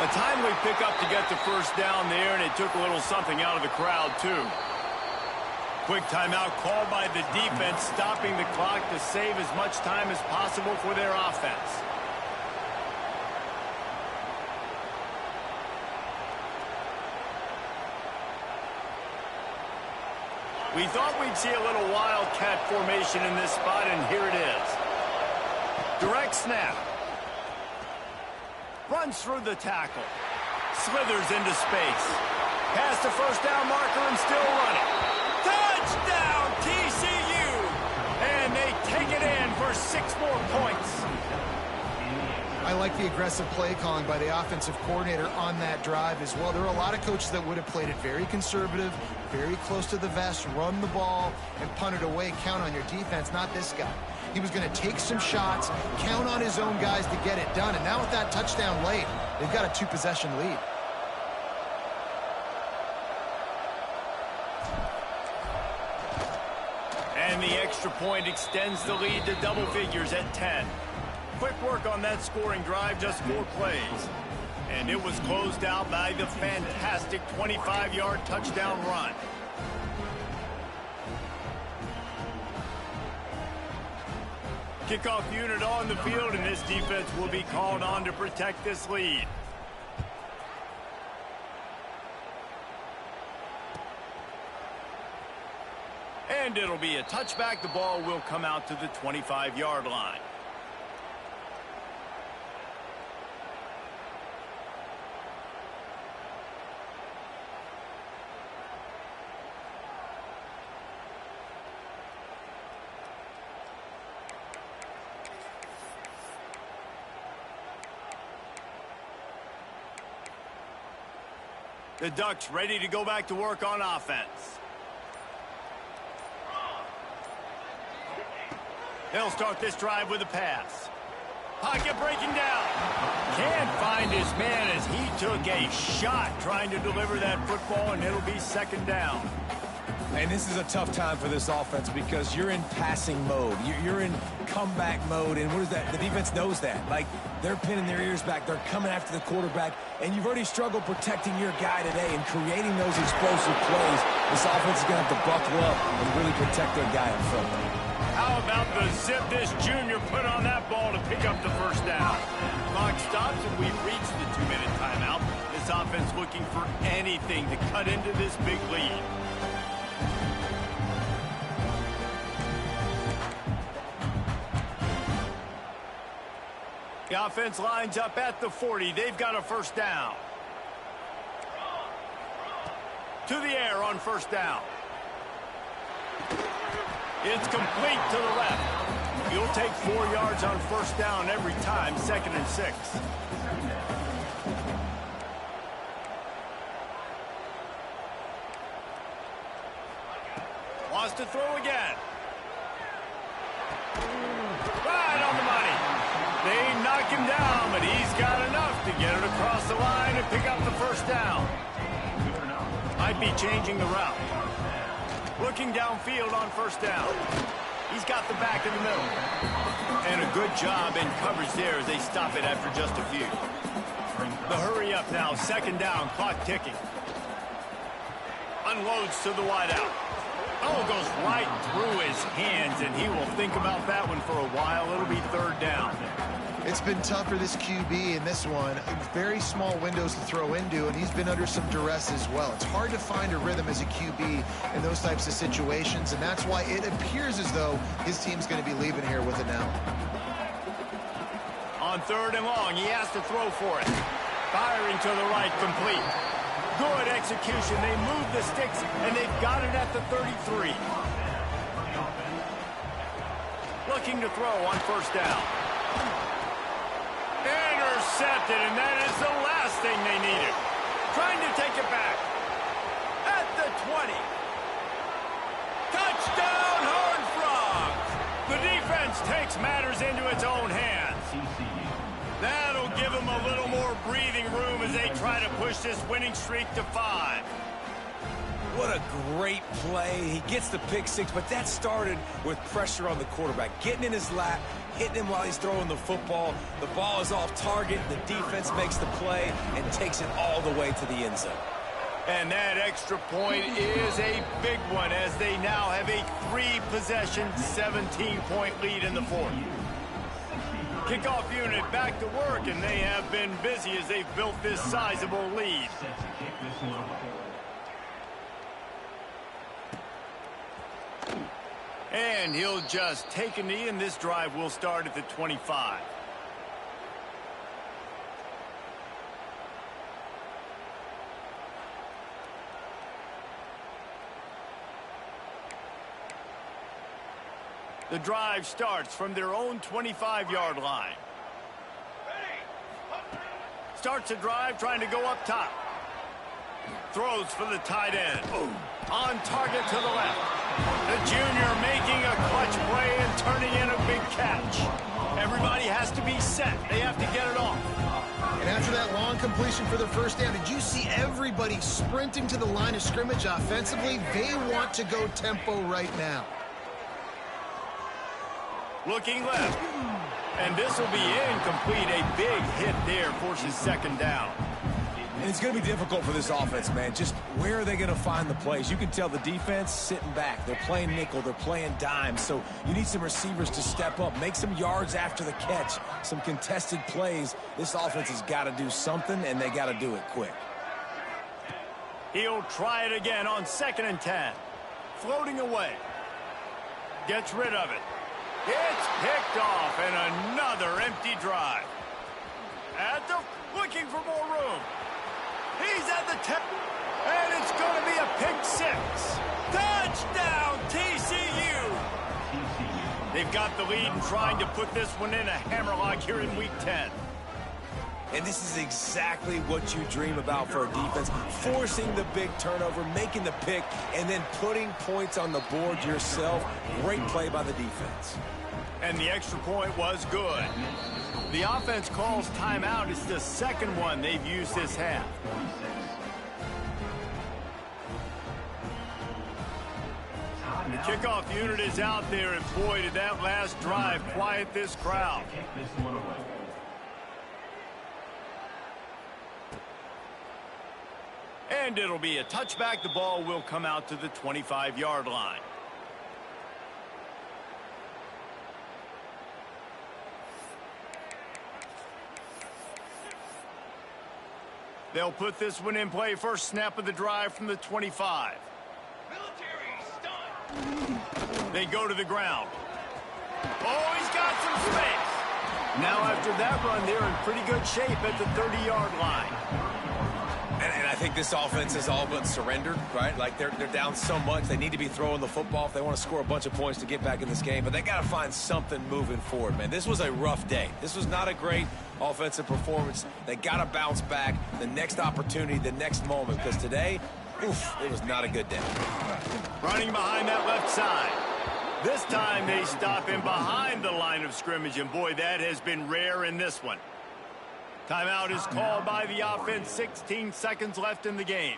A timely pickup to get the first down there, and it took a little something out of the crowd, too. Quick timeout called by the defense, stopping the clock to save as much time as possible for their offense. We thought we'd see a little wildcat formation in this spot, and here it is. Direct snap. Runs through the tackle. Slithers into space. Past the first down marker and still running. Touchdown, TCU! And they take it in for 6 more points. I like the aggressive play calling by the offensive coordinator on that drive as well. There are a lot of coaches that would have played it very conservative, very close to the vest, run the ball, and punt it away, count on your defense. Not this guy. He was going to take some shots, count on his own guys to get it done. And now with that touchdown late, they've got a 2-possession lead. And the extra point extends the lead to double figures at 10. Quick work on that scoring drive, just 4 plays. And it was closed out by the fantastic 25-yard touchdown run. Kickoff unit on the field, and this defense will be called on to protect this lead. And it'll be a touchback. The ball will come out to the 25-yard line. The Ducks ready to go back to work on offense. They'll start this drive with a pass. Pocket breaking down. Can't find his man as he took a shot trying to deliver that football, and it'll be second down. And this is a tough time for this offense because you're in passing mode. You're in comeback mode, and what is that? The defense knows that. Like, they're pinning their ears back. They're coming after the quarterback, and you've already struggled protecting your guy today and creating those explosive plays. This offense is going to have to buckle up and really protect their guy in front. How about the zip this junior put on that ball to pick up the first down? Clock stops, and we've reached the 2-minute timeout. This offense looking for anything to cut into this big lead. The offense lines up at the 40. They've got a first down. To the air on first down. It's complete to the left. You'll take 4 yards on first down every time, 2nd and 6. Wants to throw again. Right on the money. They knock him down, but he's got enough to get it across the line and pick up the first down. Might be changing the route. Looking downfield on first down. He's got the back in the middle. And a good job in coverage there as they stop it after just a few. The hurry up now, second down, clock ticking. Unloads to the wideout. Oh, goes right through his hands, and he will think about that one for a while. It'll be third down. It's been tough for this QB in this one. Very small windows to throw into, and he's been under some duress as well. It's hard to find a rhythm as a QB in those types of situations, and that's why it appears as though his team's going to be leaving here with it now. On third and long, he has to throw for it. Firing to the right, complete. Good execution. They move the sticks, and they've got it at the 33. Looking to throw on first down. Intercepted, and that is the last thing they needed. Trying to take it back. At the 20. Touchdown, Horned Frogs! The defense takes matters into its own hands. That'll give them a little more breathing room as they try to push this winning streak to 5. What a great play. He gets the pick six, but that started with pressure on the quarterback. Getting in his lap, hitting him while he's throwing the football. The ball is off target. The defense makes the play and takes it all the way to the end zone. And that extra point is a big one as they now have a 3-possession, 17-point lead in the fourth. Kickoff unit back to work, and they have been busy as they've built this sizable lead. And he'll just take a knee, and this drive will start at the 25. The drive starts from their own 25-yard line. Starts a drive trying to go up top. Throws for the tight end. On target to the left. The junior making a clutch play and turning in a big catch. Everybody has to be set. They have to get it off. And after that long completion for the first down, did you see everybody sprinting to the line of scrimmage offensively? They want to go tempo right now. Looking left. And this will be incomplete. A big hit there forces second down. And it's going to be difficult for this offense, man. Just where are they going to find the plays? You can tell the defense sitting back. They're playing nickel. They're playing dime. So you need some receivers to step up, make some yards after the catch, some contested plays. This offense has got to do something, and they got to do it quick. He'll try it again on 2nd and 10. Floating away. Gets rid of it. It's picked off, and another empty drive. Looking for more room. He's at the 10, and it's going to be a pick 6. Touchdown, TCU! They've got the lead and trying to put this one in a hammerlock here in Week 10. And this is exactly what you dream about for a defense. Forcing the big turnover, making the pick, and then putting points on the board yourself. Great play by the defense. And the extra point was good. The offense calls timeout. It's the second one they've used this half. The kickoff unit is out there, and boy, did that last drive quiet this crowd. And it'll be a touchback. The ball will come out to the 25-yard line. They'll put this one in play. First snap of the drive from the 25. They go to the ground. Oh, he's got some space. Now after that run, they're in pretty good shape at the 30-yard line. And I think this offense is all but surrendered, right? Like they're down so much. They need to be throwing the football if they want to score a bunch of points to get back in this game. But they got to find something moving forward, man. This was a rough day. This was not a great offensive performance. They got to bounce back the next opportunity, the next moment. Because today, oof, it was not a good day. Running behind that left side. This time they stop him behind the line of scrimmage. And boy, that has been rare in this one. Timeout is called by the offense. 16 seconds left in the game.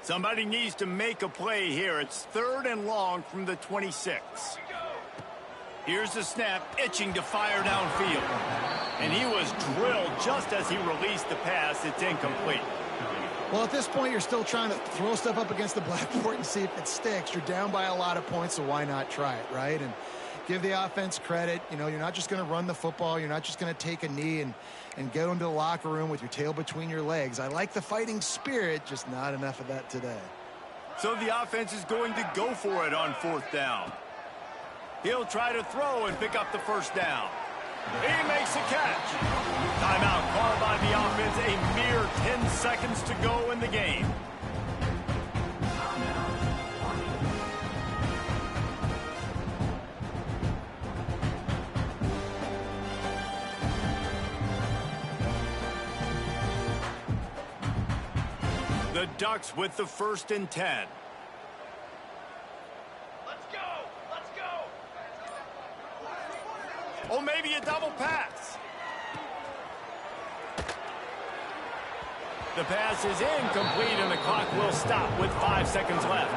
Somebody needs to make a play here. It's 3rd and long from the 26. Here's the snap, itching to fire downfield. And he was drilled just as he released the pass. It's incomplete. Well, at this point, you're still trying to throw stuff up against the blackboard and see if it sticks. You're down by a lot of points, so why not try it, right? And give the offense credit. You know, you're not just going to run the football. You're not just going to take a knee and go into the locker room with your tail between your legs. I like the fighting spirit, just not enough of that today. So the offense is going to go for it on 4th down. He'll try to throw and pick up the first down. He makes a catch. Timeout called by the offense. A mere 10 seconds to go in the game. The Ducks with the 1st and 10. Oh, maybe a double pass. The pass is incomplete, and the clock will stop with 5 seconds left.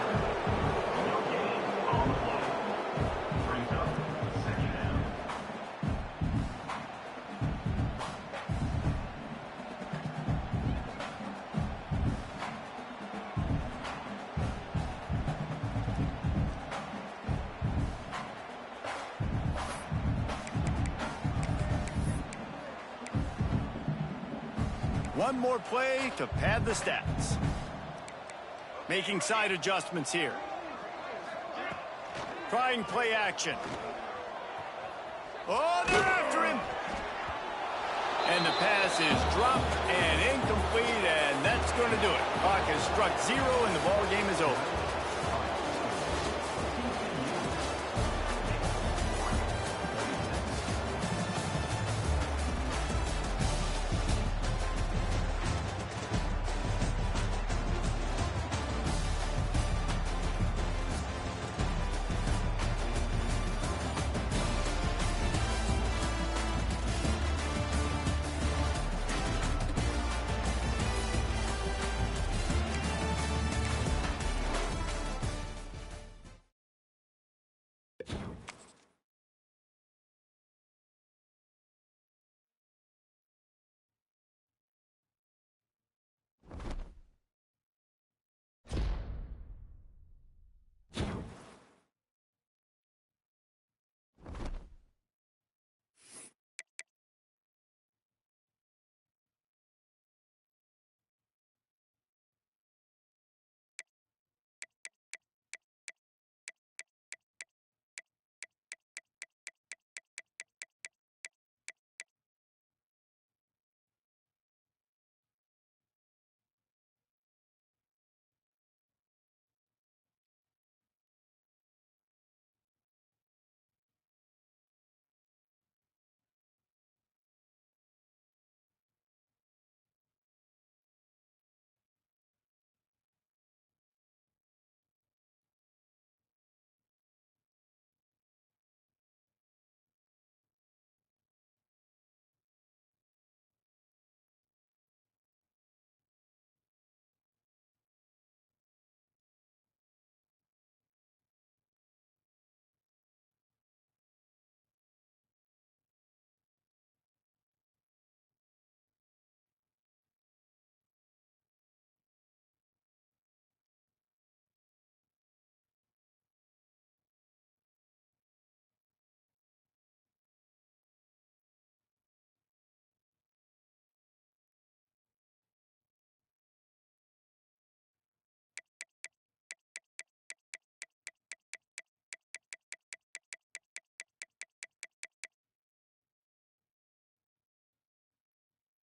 One more play to pad the stats. Making side adjustments here. Trying play action. Oh, they're after him. And the pass is dropped and incomplete, and that's going to do it. Clock has struck 0, and the ball game is over.